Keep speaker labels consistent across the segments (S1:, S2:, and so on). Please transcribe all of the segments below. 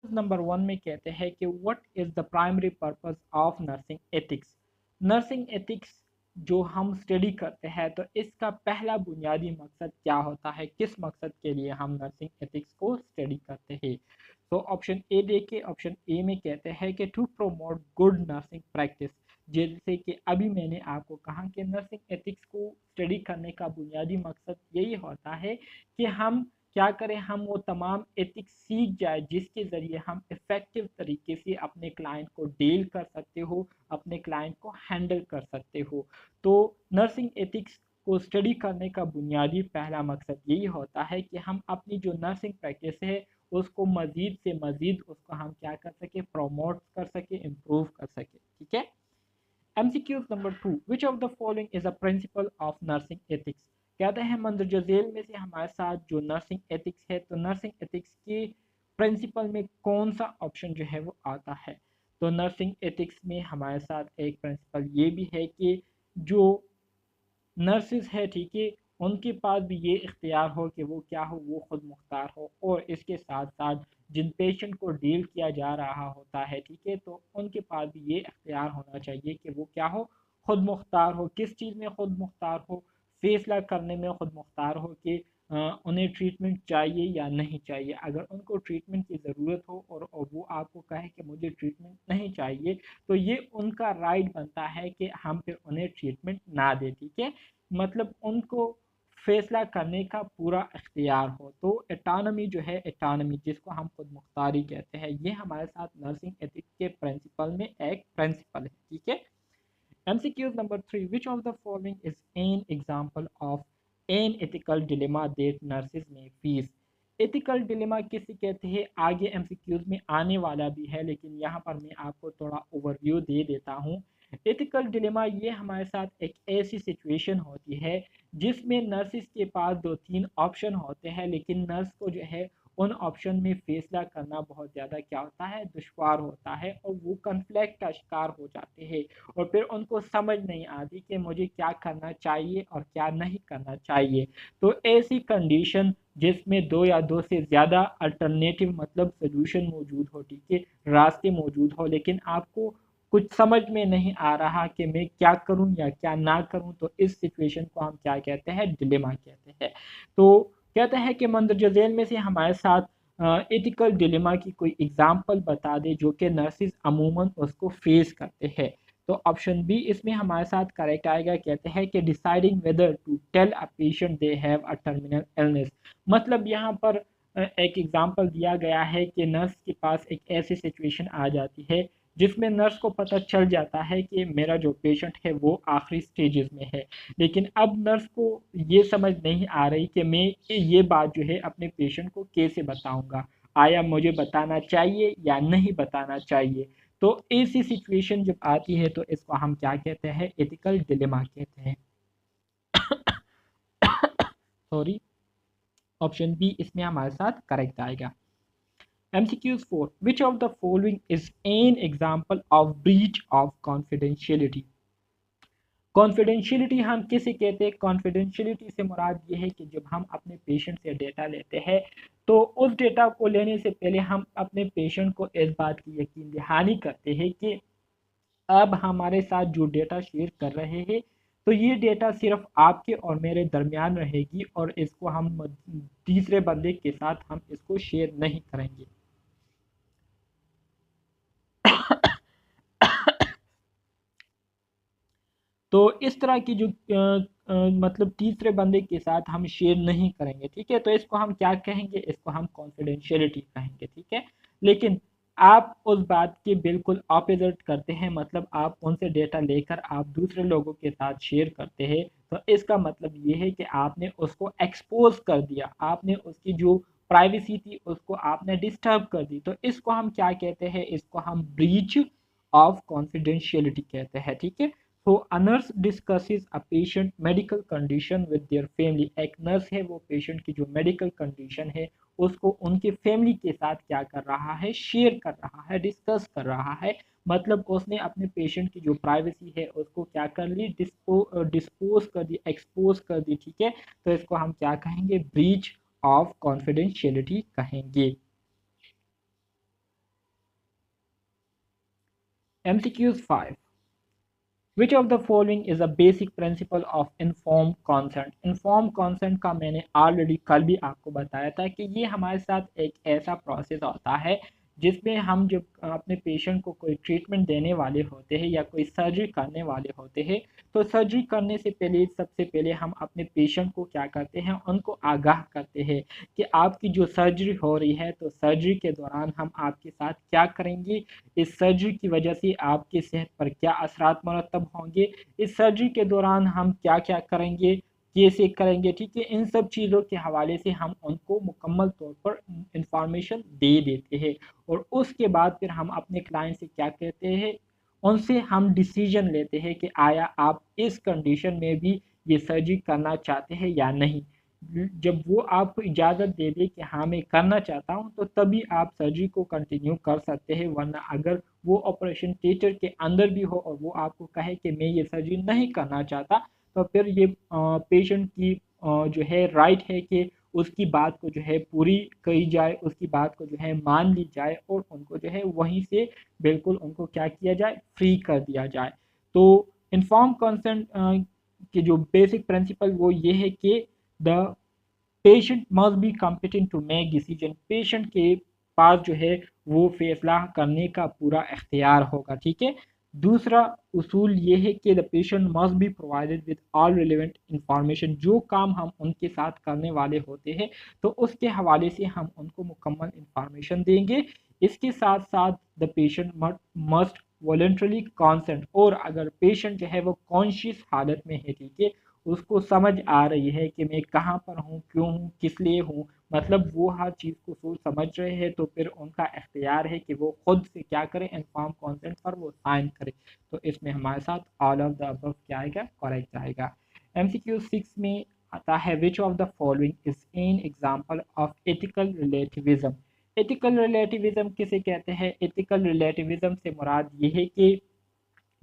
S1: Number 1 में कहते हैं कि what is the primary purpose of nursing ethics. Nursing ethics जो हम स्टडी करते हैं तो इसका पहला बुनियादी मकसद क्या होता है, किस मकसद के लिए हम नर्सिंग एथिक्स को स्टडी करते हैं। तो ऑप्शन ए देखिए, ऑप्शन ए में कहते हैं कि to promote good nursing practice. जैसे कि अभी मैंने आपको कहा कि नर्सिंग एथिक्स को स्टडी करने का बुनियादी मकसद यही होता है कि हम क्या करें, हम वो तमाम एथिक्स सीख जाए जिसके ज़रिए हम इफ़ेक्टिव तरीके से अपने क्लाइंट को डील कर सकते हो, अपने क्लाइंट को हैंडल कर सकते हो। तो नर्सिंग एथिक्स को स्टडी करने का बुनियादी पहला मकसद यही होता है कि हम अपनी जो नर्सिंग प्रैक्टिस है उसको मज़ीद से मज़ीद उसको हम क्या कर सके, प्रमोट कर सके, इम्प्रूव कर सके। ठीक है। MCQs number 2, which of the following is a principle of nursing ethics. कहते हैं मंदरजा झेल में से हमारे साथ जो नर्सिंग एथिक्स है तो नर्सिंग एथिक्स के प्रिंसिपल में कौन सा ऑप्शन जो है वो आता है। तो नर्सिंग एथिक्स में हमारे साथ एक प्रिंसिपल ये भी है कि जो नर्सिस है, ठीक है, उनके पास भी ये इख्तियार हो कि वो क्या हो, वो खुद मुख्तार हो, और इसके साथ साथ जिन पेशेंट को डील किया जा रहा होता है, ठीक है, तो उनके पास भी ये इख्तियार होना चाहिए कि वो क्या हो, खुद मुख्तार हो। किस चीज़ में खुद मुख्तार हो, फैसला करने में खुद मुख्तार हो कि उन्हें ट्रीटमेंट चाहिए या नहीं चाहिए। अगर उनको ट्रीटमेंट की ज़रूरत हो और वो आपको कहे कि मुझे ट्रीटमेंट नहीं चाहिए, तो ये उनका राइट बनता है कि हम फिर उन्हें ट्रीटमेंट ना दें। ठीक है, मतलब उनको फैसला करने का पूरा इख्तियार हो। तो एटानमी जो है, एटानमी जिसको हम खुद मुख्तारी कहते हैं, ये हमारे साथ नर्सिंग एथिक्स के प्रिंसिपल में एक प्रिंसिपल है। ठीक है। MCQ number 3, which of the following is an example of an ethical dilemma that nurses may face? Ethical dilemma किसे कहते हैं, आगे MCQs में आने वाला भी है, लेकिन यहाँ पर मैं आपको थोड़ा ओवरव्यू दे देता हूँ। एथिकल डिलेमा ये हमारे साथ एक ऐसी सिचुएशन होती है जिसमें नर्सिस के पास दो तीन ऑप्शन होते हैं, लेकिन नर्स को जो है उन ऑप्शन में फैसला करना बहुत ज़्यादा क्या होता है, दुश्वार होता है, और वो कन्फ्लिक्ट का शिकार हो जाते हैं और फिर उनको समझ नहीं आती कि मुझे क्या करना चाहिए और क्या नहीं करना चाहिए। तो ऐसी कंडीशन जिसमें दो या दो से ज़्यादा अल्टरनेटिव मतलब सोल्यूशन मौजूद हो, ठीक है, रास्ते मौजूद हो, लेकिन आपको कुछ समझ में नहीं आ रहा कि मैं क्या करूं या क्या ना करूं, तो इस सिचुएशन को हम क्या कहते हैं, डिलेमा कहते हैं। तो कहते हैं कि मंदरजा झेल में से हमारे साथ एथिकल डिलेमा की कोई एग्जांपल बता दे जो कि नर्सिस अमूमन उसको फेस करते हैं। तो ऑप्शन बी इसमें हमारे साथ करेक्ट आएगा। कहते हैं कि deciding whether to tell a patient they have a terminal illness. मतलब यहाँ पर एक एग्जांपल दिया गया है कि नर्स के पास एक ऐसी सिचुएशन आ जाती है जिसमें नर्स को पता चल जाता है कि मेरा जो पेशेंट है वो आखिरी स्टेजेस में है, लेकिन अब नर्स को ये समझ नहीं आ रही कि मैं ये बात जो है अपने पेशेंट को कैसे बताऊंगा, आया मुझे बताना चाहिए या नहीं बताना चाहिए। तो ऐसी सिचुएशन जब आती है तो इसको हम क्या कहते हैं, एथिकल डिलेमा कहते हैं। सॉरी, ऑप्शन बी इसमें हमारे साथ करेक्ट आएगा। MCQs 4, which of the following is an example of breach of confidentiality? Confidentiality हम किसे कहते हैं, कॉन्फिडेंशियलिटी से मुराद ये है कि जब हम अपने पेशेंट से डेटा लेते हैं तो उस डेटा को लेने से पहले हम अपने पेशेंट को इस बात की यकीन दहानी करते हैं कि अब हमारे साथ जो डेटा शेयर कर रहे हैं तो ये डेटा सिर्फ आपके और मेरे दरमियान रहेगी और इसको हम तीसरे बंदे के साथ हम इसको शेयर नहीं करेंगे। तो इस तरह की जो मतलब तीसरे बंदे के साथ हम शेयर नहीं करेंगे, ठीक है, तो इसको हम क्या कहेंगे, इसको हम कॉन्फिडेंशियलिटी कहेंगे। ठीक है, लेकिन आप उस बात के बिल्कुल ऑपोजिट करते हैं, मतलब आप उनसे डेटा लेकर आप दूसरे लोगों के साथ शेयर करते हैं, तो इसका मतलब ये है कि आपने उसको एक्सपोज कर दिया, आपने उसकी जो प्राइवेसी थी उसको आपने डिस्टर्ब कर दी। तो इसको हम क्या कहते हैं, इसको हम ब्रीच ऑफ कॉन्फिडेंशियलिटी कहते हैं। ठीक है, तो a nurse discusses a patient medical condition with their family. एक नर्स है वो पेशेंट की जो मेडिकल कंडीशन है उसको उनके फैमिली के साथ क्या कर रहा है, शेयर कर रहा है, डिस्कस कर रहा है। मतलब उसने अपने पेशेंट की जो प्राइवेसी है उसको क्या कर ली, डिस्पोज कर दी, एक्सपोज कर दी। ठीक है, तो इसको हम क्या कहेंगे, ब्रीच ऑफ कॉन्फिडेंशियलिटी कहेंगे। MCQs 5. Which of the following is a basic principle of informed consent? Informed consent का मैंने ऑलरेडी कल भी आपको बताया था कि ये हमारे साथ एक ऐसा प्रोसेस होता है जिसमें हम जब अपने पेशेंट को कोई ट्रीटमेंट देने वाले होते हैं या कोई सर्जरी करने वाले होते हैं, तो सर्जरी करने से पहले सबसे पहले हम अपने पेशेंट को क्या करते हैं, उनको आगाह करते हैं कि आपकी जो सर्जरी हो रही है, तो सर्जरी के दौरान हम आपके साथ क्या करेंगे, इस सर्जरी की वजह से आपकी सेहत पर क्या असरात मरतब होंगे, इस सर्जरी के दौरान हम क्या क्या करेंगे, कैसे करेंगे, ठीक है। इन सब चीज़ों के हवाले से हम उनको मुकम्मल तौर पर इंफॉर्मेशन दे देते हैं और उसके बाद फिर हम अपने क्लाइंट से क्या कहते हैं, उनसे हम डिसीजन लेते हैं कि आया आप इस कंडीशन में भी ये सर्जरी करना चाहते हैं या नहीं। जब वो आपको इजाज़त दे दे कि हाँ मैं करना चाहता हूँ, तो तभी आप सर्जरी को कंटिन्यू कर सकते हैं, वरना अगर वो ऑपरेशन थिएटर के अंदर भी हो और वो आपको कहे कि मैं ये सर्जरी नहीं करना चाहता, तो फिर ये पेशेंट की जो है राइट है कि उसकी बात को जो है पूरी करी जाए, उसकी बात को जो है मान ली जाए और उनको जो है वहीं से बिल्कुल उनको क्या किया जाए, फ्री कर दिया जाए। तो इन्फॉर्म कंसेंट के जो बेसिक प्रिंसिपल वो ये है कि the patient must be competent to make decision. Patient के पास जो है वो फैसला करने का पूरा इख्तियार होगा, ठीक है। दूसरा उसूल ये है कि the patient must be provided with all relevant information. जो काम हम उनके साथ करने वाले होते हैं, तो उसके हवाले से हम उनको मुकम्मल इंफॉर्मेशन देंगे। इसके साथ साथ the patient must voluntarily consent. और अगर पेशेंट जो है वो कॉन्शियस हालत में है, ठीक है, उसको समझ आ रही है कि मैं कहाँ पर हूँ, क्यों हूँ, किस लिए हूँ, मतलब वो हर चीज़ को सोच समझ रहे हैं, तो फिर उनका इख्तियार है कि वो खुद से क्या करें, इन्फॉर्म कॉन्सेंट पर वो साइन करें। तो इसमें हमारे साथ ऑल ऑफ द अबव क्या आएगा, करेक्ट आएगा। MCQ 6 में आता है विच of the following is an example of ethical relativism. Ethical relativism किसे कहते हैं? एथिकल रिलेटिविज्म से मुराद ये है कि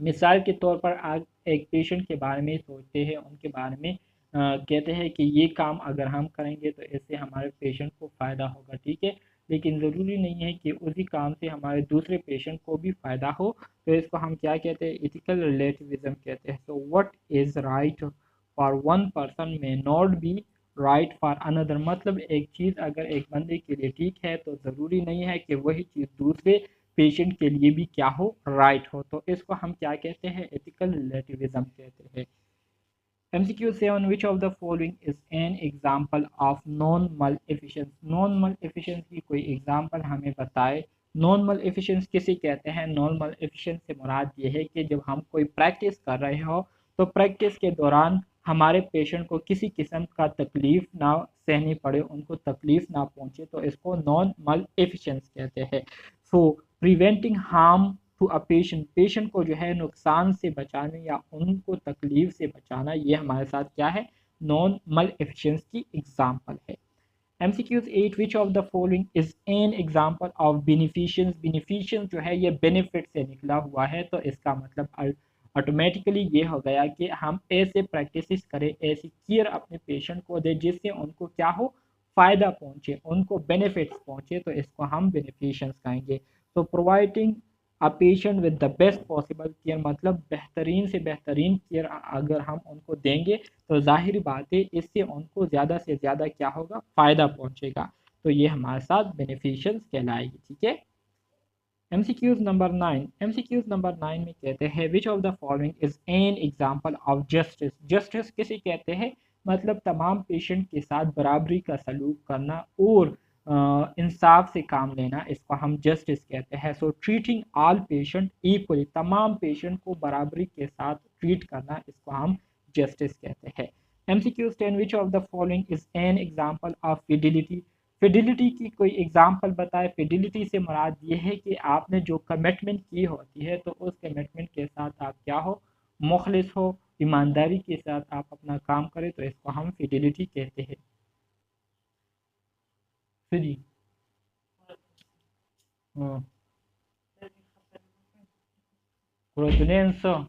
S1: मिसाल के तौर पर आप एक पेशेंट के बारे में सोचते हैं, उनके बारे में कहते हैं कि ये काम अगर हम करेंगे तो इससे हमारे पेशेंट को फ़ायदा होगा, ठीक है। लेकिन ज़रूरी नहीं है कि उसी काम से हमारे दूसरे पेशेंट को भी फ़ायदा हो। तो इसको हम क्या कहते हैं, एथिकल रिलेटिविज्म कहते हैं। So what is right for one person may not be right for another. मतलब एक चीज़ अगर एक बंदे के लिए ठीक है, तो ज़रूरी नहीं है कि वही चीज़ दूसरे पेशेंट के लिए भी क्या हो, राइट हो। तो इसको हम क्या कहते हैं, एथिकल रिलेटिविज्म कहते हैं। MCQ 7 which of the following is an example of non maleficence। Non maleficence की कोई एग्जाम्पल हमें बताए। नॉन maleficence किसे कहते हैं? नॉन maleficence से मुराद ये है कि जब हम कोई प्रैक्टिस कर रहे हो, तो प्रैक्टिस के दौरान हमारे पेशेंट को किसी किस्म का तकलीफ ना सहनी पड़े, उनको तकलीफ ना पहुंचे, तो इसको नॉन maleficence कहते हैं। So preventing harm to a patient, patient को जो है नुकसान से बचाने या उनको तकलीफ से बचाना, ये हमारे साथ क्या है, नॉन मल एफिशिएंस की एग्जाम्पल है। MCQs 8 which of the following is an example of beneficence. Beneficence जो है ये बेनिफिट से निकला हुआ है, तो इसका मतलब ऑटोमेटिकली ये हो गया कि हम ऐसे प्रैक्टिस करें, ऐसी केयर अपने पेशेंट को दे जिससे उनको क्या हो, फ़ायदा पहुंचे, उनको बेनिफिट्स पहुंचे, तो इसको हम बेनिफिशियंस कहेंगे। तो providing a patient with the best possible care, मतलब बेहतरीन से बेहतरीन केयर अगर हम उनको देंगे, तो जाहिर बात है इससे उनको ज़्यादा से ज़्यादा क्या होगा, फ़ायदा पहुंचेगा। तो ये हमारे साथ बेनिफिशियंस कहलाएगी, ठीक है। MCQs number 9। MCQs नंबर 9 में कहते हैं विच of the following is an example of justice. Justice किसे कहते हैं? मतलब तमाम पेशेंट के साथ बराबरी का सलूक करना और इंसाफ से काम लेना, इसको हम जस्टिस कहते हैं। सो ट्रीटिंग ऑल पेशेंट इक्वली, तमाम पेशेंट को बराबरी के साथ ट्रीट करना, इसको हम जस्टिस कहते हैं। MCQs 10 which of the following is an example of fidelity. Fidelity की कोई एग्जाम्पल बताए। फिडिलिटी से मुराद ये है कि आपने जो कमिटमेंट की होती है, तो उस कमिटमेंट के साथ आप क्या हो, मुखलिस हो, ईमानदारी के साथ आप अपना काम करें, तो इसको हम फिडिलिटी कहते हैं। फिर Provenienza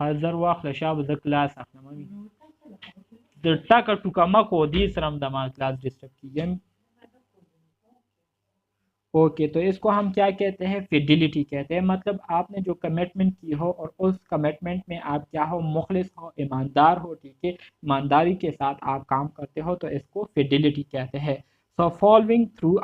S1: हज़र वाखल शाब द क्लास मम्मी दट्टा का टुकमा को दी सरम दमा क्लास डिस्टर्ब की। ओके, तो इसको हम क्या कहते हैं, फिडिलिटी कहते हैं। मतलब आपने जो कमिटमेंट की हो और उस कमिटमेंट में आप क्या हो, मुखलिस हो, ईमानदार हो, ठीक है, ईमानदारी के साथ आप काम करते हो, तो इसको फिडिलिटी कहते हैं। So following through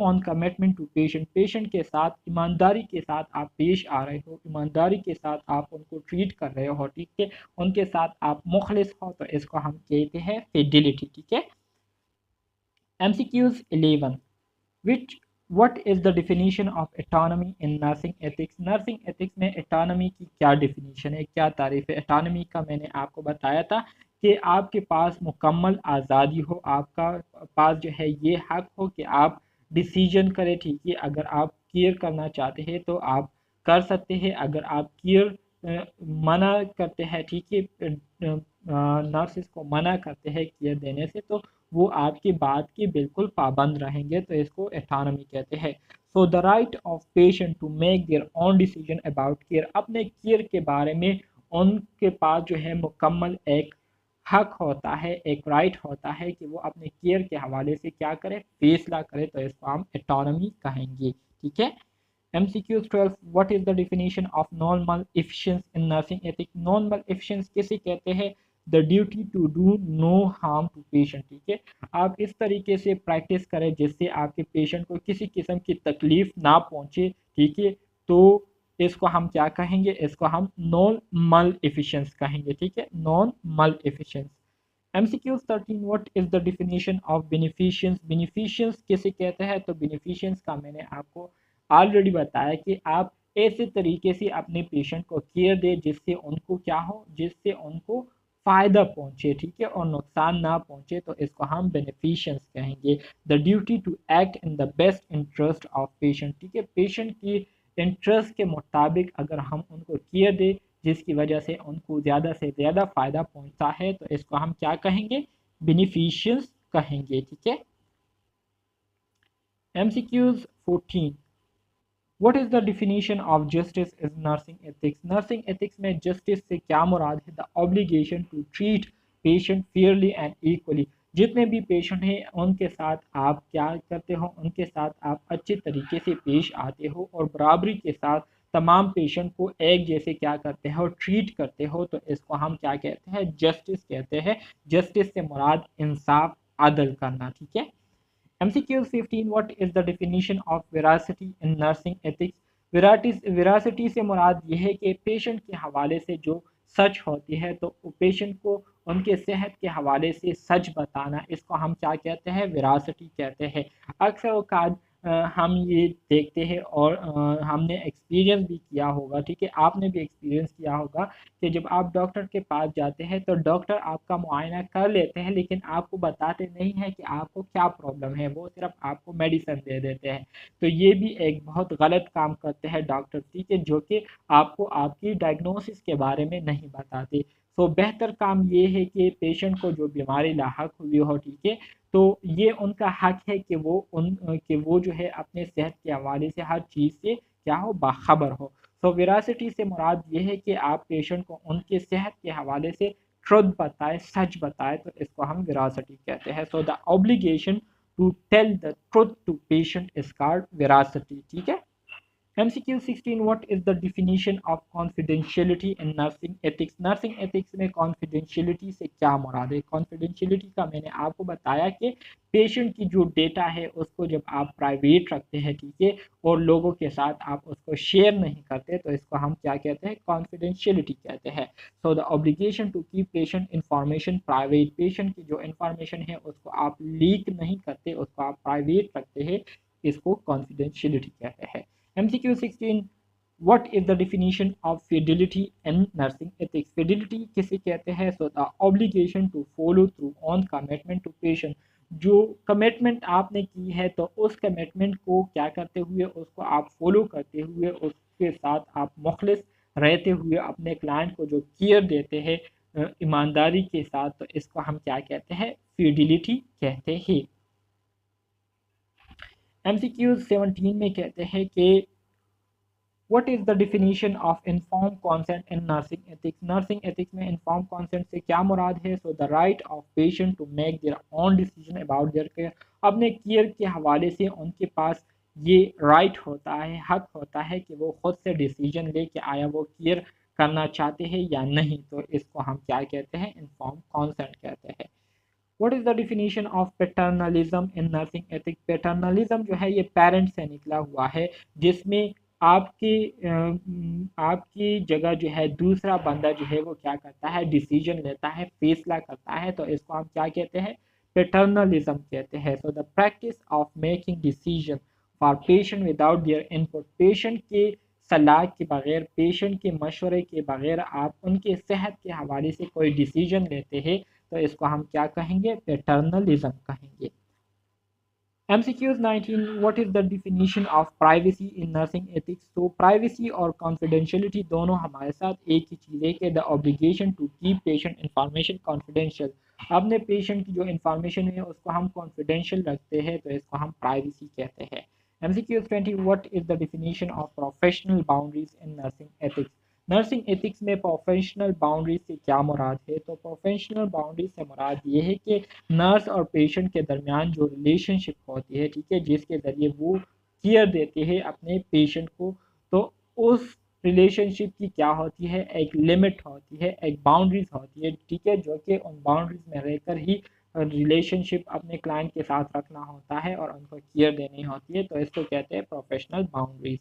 S1: on commitment to patient, patient के साथ ईमानदारी के साथ आप पेश आ रहे हो, ईमानदारी के साथ आप उनको ट्रीट कर रहे हो, ठीक है, उनके साथ आप मुखलिस हो, तो इसको हम कहते हैं फिडिलिटी, ठीक है। MCQs 11. Which What is the definition of autonomy in nursing ethics? Nursing ethics में autonomy की क्या डिफिनीशन है, क्या तारीफ है। autonomy का मैंने आपको बताया था कि आपके पास मुकम्मल आज़ादी हो, आपका पास जो है ये हक हो कि आप डिसीजन करें, ठीक है। अगर आप केयर करना चाहते हैं तो आप कर सकते हैं, अगर आप केयर मना करते हैं, ठीक है, नर्सिस को मना करते हैं केयर देने से, तो वो आपकी बात की बिल्कुल पाबंद रहेंगे, तो इसको एथॉनमी कहते हैं। So the right of patient to make their own decision about care, अपने केयर के बारे में उनके पास जो है मुकम्मल एक हक होता है, एक राइट होता है कि वो अपने केयर के हवाले से क्या करे, फैसला करे, तो इसको हम एटोनमी कहेंगे, ठीक है। MCQ 12. What is the definition of non-maleficence in nursing ethics? Non-maleficence किसे कहते हैं? The duty to do no harm to patient, ठीक है। आप इस तरीके से प्रैक्टिस करें जिससे आपके पेशेंट को किसी किस्म की तकलीफ ना पहुंचे, ठीक है, तो इसको हम क्या कहेंगे, इसको हम नॉन मल एफिशिएंस कहेंगे, ठीक है, नॉन मल efficiency. MCQ 13. What is the definition of beneficence? beneficence किसे कहते हैं? तो beneficence का मैंने आपको ऑलरेडी बताया कि आप ऐसे तरीके से अपने पेशेंट को केयर दे जिससे उनको क्या हो, जिससे उनको फ़ायदा पहुंचे, ठीक है, और नुकसान ना पहुंचे, तो इसको हम बेनिफिशियंस कहेंगे। The duty to act in the best interest of patient, ठीक है, पेशेंट की इंटरेस्ट के मुताबिक अगर हम उनको केयर दे जिसकी वजह से उनको ज़्यादा से ज़्यादा फ़ायदा पहुंचता है, तो इसको हम क्या कहेंगे, बेनिफिशियंस कहेंगे, ठीक है। MCQs 14. What is the definition of justice in nursing ethics? Nursing ethics में justice से क्या मुराद है? The obligation to treat patient fairly and equally. जितने भी पेशेंट हैं उनके साथ आप क्या करते हो, उनके साथ आप अच्छे तरीके से पेश आते हो और बराबरी के साथ तमाम पेशेंट को एक जैसे क्या करते हो, ट्रीट करते हो, तो इसको हम क्या कहते हैं, जस्टिस कहते हैं। जस्टिस से मुराद इंसाफ, अदल करना, ठीक है। MCQ 15. What is the definition of veracity in nursing ethics? Veracity से मुराद ये है कि पेशेंट के हवाले से जो सच होती है, तो पेशेंट को उनके सेहत के हवाले से सच बताना, इसको हम क्या कहते हैं, वेरासिटी कहते हैं। अक्सर औकात हम ये देखते हैं और हमने एक्सपीरियंस भी किया होगा, ठीक है, आपने भी एक्सपीरियंस किया होगा कि जब आप डॉक्टर के पास जाते हैं तो डॉक्टर आपका मुआयना कर लेते हैं, लेकिन आपको बताते नहीं हैं कि आपको क्या प्रॉब्लम है, वो सिर्फ आपको मेडिसिन दे देते हैं। तो ये भी एक बहुत गलत काम करते हैं डॉक्टर, ठीक है, जो कि आपको आपकी डायग्नोसिस के बारे में नहीं बताते। तो बेहतर काम ये है कि पेशेंट को जो बीमारी लाहक हुई हो, ठीक है, तो ये उनका हक है कि वो जो है अपने सेहत के हवाले से हर चीज़ से क्या हो, बाखबर हो। सो विरासती से मुराद ये है कि आप पेशेंट को उनके सेहत के हवाले से ट्रुथ बताए, सच बताए, तो इसको हम विरासती कहते हैं। So the obligation to tell the truth to patient is called veracity, ठीक है। MCQ 16. What is the definition of confidentiality in nursing ethics? Nursing ethics में confidentiality से क्या मुराद है? confidentiality का मैंने आपको बताया कि पेशेंट की जो डेटा है उसको जब आप प्राइवेट रखते हैं, ठीक है, और लोगों के साथ आप उसको शेयर नहीं करते, तो इसको हम क्या कहते हैं, confidentiality कहते हैं। So the obligation to keep patient information private, patient की जो इंफॉर्मेशन है उसको आप लीक नहीं करते, उसको आप प्राइवेट रखते हैं, इसको confidentiality कहते हैं। MCQ 16. What is the definition of fidelity in nursing ethics? Fidelity किसे कहते हैं? So the obligation to follow through on commitment to patient. जो कमिटमेंट आपने की है तो उस कमिटमेंट को क्या करते हुए, उसको आप फॉलो करते हुए, उसके साथ आप मुखलिस रहते हुए अपने क्लाइंट को जो केयर देते हैं ईमानदारी के साथ, तो इसको हम क्या कहते हैं, फिडिलिटी कहते हैं। MCQ 17 में कहते हैं कि what is the definition of inform consent in nursing ethics? Nursing ethics में इन्फॉर्म कॉन्सेंट से क्या मुराद है? So the right of patient to make their own decision about their care. अपने केयर के हवाले से उनके पास ये राइट होता है, हक होता है कि वो खुद से डिसीजन ले कि आया वो केयर करना चाहते हैं या नहीं। तो इसको हम क्या कहते हैं? इन्फॉर्म कॉन्सेंट कहते हैं। What is the definition of paternalism in nursing ethics? Paternalism जो है ये पेरेंट से निकला हुआ है, जिसमें आपकी आपकी जगह जो है दूसरा बंदा जो है वो क्या करता है? डिसीजन लेता है, फैसला करता है। तो इसको हम क्या कहते हैं? पैटर्नलिज्म कहते हैं। So the practice of making decision for patient without their input. Patient के सलाह के बगैर, पेशेंट के मशवरे के बगैर आप उनके सेहत के हवाले से कोई डिसीजन लेते हैं तो इसको हम क्या कहेंगे? पैटर्नलिज्म कहेंगे। MCQs 19, what is the definition of privacy in nursing ethics? तो प्राइवेसी और कॉन्फिडेंशियलिटी दोनों हमारे साथ एक ही चीज़ है कि the obligation to keep patient information confidential. अपने पेशेंट की जो इंफॉर्मेशन है उसको हम कॉन्फिडेंशियल रखते हैं तो इसको हम प्राइवेसी कहते हैं। MCQs 20, what is the definition of professional boundaries in nursing ethics? Nursing ethics में प्रोफेशनल बाउंड्रीज से क्या मुराद है? तो प्रोफेशनल बाउंड्रीज से मुराद ये है कि नर्स और पेशेंट के दरमियान जो रिलेशनशिप होती है, ठीक है, जिसके ज़रिए वो केयर देते हैं अपने पेशेंट को, तो उस रिलेशनशिप की क्या होती है? एक लिमिट होती है, एक बाउंड्रीज होती है, ठीक है, जो कि उन बाउंड्रीज में रहकर ही रिलेशनशिप अपने क्लाइंट के साथ रखना होता है और उनको केयर देनी होती है। तो इसको कहते हैं प्रोफेशनल बाउंड्रीज।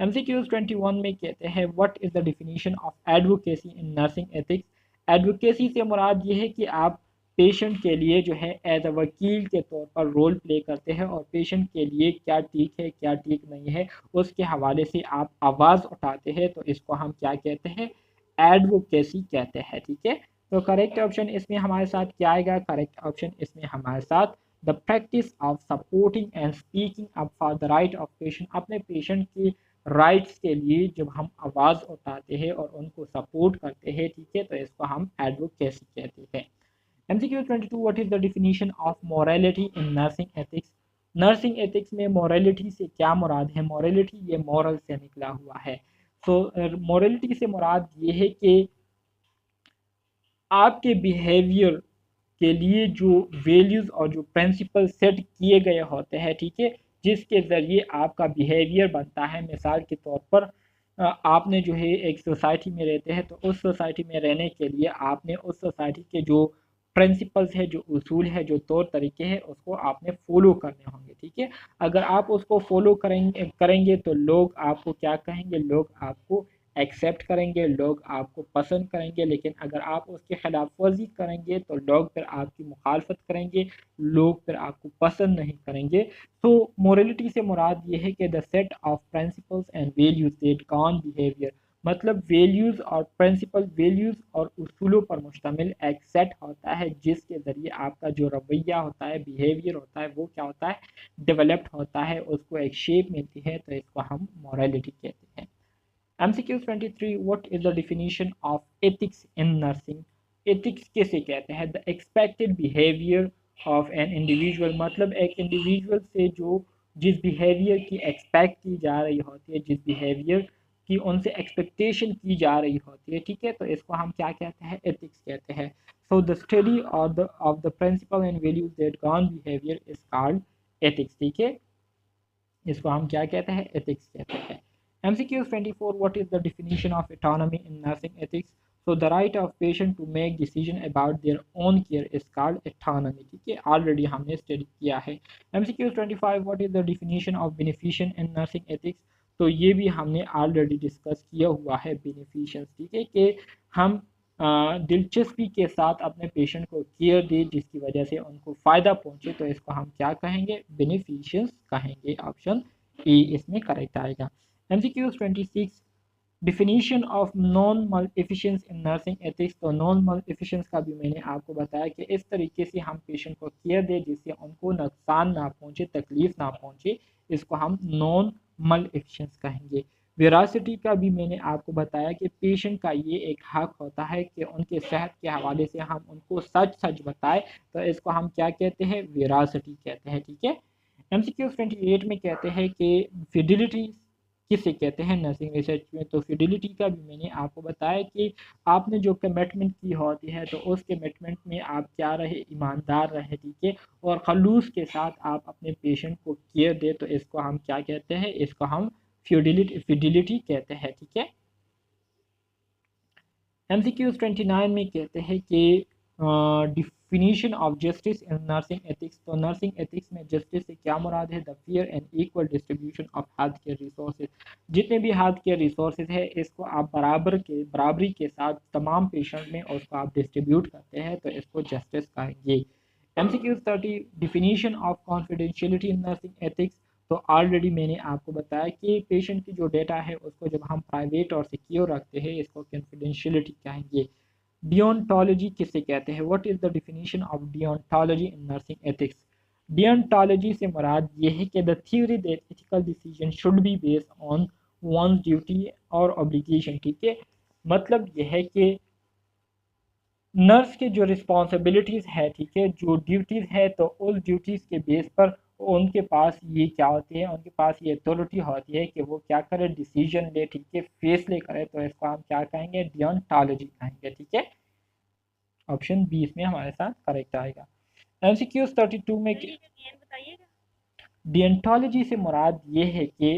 S1: MCQs 21 में कहते हैं what is the definition of advocacy in nursing ethics? Advocacy से मुराद ये है कि आप पेशेंट के लिए जो है एज अ वकील के तौर पर रोल प्ले करते हैं और पेशेंट के लिए क्या ठीक है क्या ठीक नहीं है उसके हवाले से आप आवाज़ उठाते हैं। तो इसको हम क्या कहते हैं? एडवोकेसी कहते हैं, ठीक है। तो करेक्ट ऑप्शन इसमें हमारे साथ क्या आएगा? करेक्ट ऑप्शन इसमें हमारे साथ the practice of supporting and speaking up for the right of patient. अपने पेशेंट की राइट्स के लिए जब हम आवाज़ उठाते हैं और उनको सपोर्ट करते हैं, ठीक है, तो इसको हम एडवोकेसी कहते हैं। MCQ 22, what is the definition of morality in nursing ethics? Nursing ethics में मोरालिटी से क्या मुराद है? मोरालिटी ये मॉरल से निकला हुआ है। सो मोरालिटी से मुराद ये है कि आपके बिहेवियर के लिए जो वैल्यूज़ और जो प्रिंसिपल सेट किए गए होते हैं, ठीक है, जिसके ज़रिए आपका बिहेवियर बनता है। मिसाल के तौर पर आपने जो है एक सोसाइटी में रहते हैं तो उस सोसाइटी में रहने के लिए आपने उस सोसाइटी के जो प्रिंसिपल्स है, जो उसूल है, जो तौर तरीके हैं, उसको आपने फॉलो करने होंगे, ठीक है। अगर आप उसको फॉलो करेंगे तो लोग आपको क्या कहेंगे? लोग आपको एक्सेप्ट करेंगे, लोग आपको पसंद करेंगे। लेकिन अगर आप उसके खिलाफ वर्जी करेंगे तो लोग फिर आपकी मुखालफत करेंगे, लोग फिर आपको पसंद नहीं करेंगे। तो मोरलिटी से मुराद ये है कि the set of principles and values that govern behaviour, मतलब वैल्यूज़ और प्रिंसिपल, वैल्यूज़ और उसूलों पर मुश्तमिल एक सेट होता है जिसके ज़रिए आपका जो रवैया होता है, बिहेवियर होता है, वो क्या होता है? डेवलप्ड होता है, उसको एक शेप मिलती है। तो इसको हम मोरालिटी कहते हैं। MCQ 23, what is the definition of ethics in nursing? Ethics किसे कहते हैं? The expected behaviour of an individual, मतलब एक इंडिविजुअल से जो जिस बिहेवियर की एक्सपेक्ट की जा रही होती है, जिस बिहेवियर की उनसे एक्सपेक्टेशन की जा रही होती है, ठीक है, तो इसको हम क्या कहते हैं? एथिक्स कहते हैं। So the study of the principle and values that govern behaviour is called ethics, ठीक है, इसको हम क्या कहते हैं? एथिक्स कहते हैं। MCQ 24, what is the definition of autonomy in nursing ethics? So the right of patient to make decision about their own care is called autonomy, ठीक है, ऑलरेडी हमने स्टडी किया है। MCQ 25, what is the definition of beneficence in nursing ethics? तो ये भी हमने already discuss किया हुआ है, बेनिफिशंस, ठीक है, कि हम दिलचस्पी के साथ अपने पेशेंट को केयर दे जिसकी वजह से उनको फ़ायदा पहुंचे। तो इसको हम क्या कहेंगे? बेनिफिशियंस कहेंगे। ऑप्शन ए इसमें करेक्ट आएगा। MCQ 26, definition of non maleficence in nursing ethics. तो नॉन मलेफिशंस का भी मैंने आपको बताया कि इस तरीके से हम पेशेंट को केयर दे जिससे उनको नुकसान ना पहुंचे, तकलीफ ना पहुंचे, इसको हम नॉन मलेफिशंस कहेंगे। वेरासिटी का भी मैंने आपको बताया कि पेशेंट का ये एक हक होता है कि उनके सेहत के हवाले से हम उनको सच सच बताएं। तो इसको हम क्या कहते हैं? वेरासिटी कहते हैं, ठीक है। MCQ 28 में कहते हैं कि फिडिलिटी किसे कहते हैं नर्सिंग रिसर्च में। तो फिडिलिटी का भी मैंने आपको बताया कि आपने जो कमिटमेंट की होती है तो उस कमिटमेंट में आप क्या रहे, ईमानदार रहे, ठीक है, और खलूस के साथ आप अपने पेशेंट को केयर दे, तो इसको हम क्या कहते हैं, इसको हम फिडिलिटी कहते हैं, ठीक है। MCQs 29 में कहते हैं कि definition of justice in nursing ethics. तो नर्सिंग एथिक्स में जस्टिस से क्या मुराद है, the fair and equal distribution of health care resources. जितने भी हेल्थ केयर रिसोर्सेज है इसको आप बराबरी के साथ तमाम पेशेंट में उसको आप डिस्ट्रीब्यूट करते हैं, तो इसको जस्टिस कहेंगे। MCQs 30 definition of confidentiality in nursing ethics. तो ऑलरेडी मैंने आपको बताया कि पेशेंट की जो डेटा है उसको जब हम प्राइवेट और सिक्योर रखते हैं इसको कॉन्फिडेंशियलिटी कहेंगे। डियोंटोलॉजी किसे कहते हैं, what is the definition of deontology in nursing ethics. Deontology से मुराद ये है कि the theory that ethical decision should be based on one's duty और ऑब्लिगेशन, ठीक है। मतलब यह है कि नर्स के जो रिस्पॉन्सिबिलिटीज़ है, ठीक है, जो ड्यूटीज़ है, तो उस ड्यूटीज़ के बेस पर उनके पास ये क्या होती है, उनके पास ये अथॉरिटी होती है कि वो क्या करे, डिसीजन ले, ठीक है, फैसले करे, तो इसको हम क्या कहेंगे, डियोंटोलॉजी कहेंगे, ठीक है। ऑप्शन 20 में हमारे साथ करेक्ट आएगा। MCQs 32 में डियंटोलॉजी से मुराद ये है कि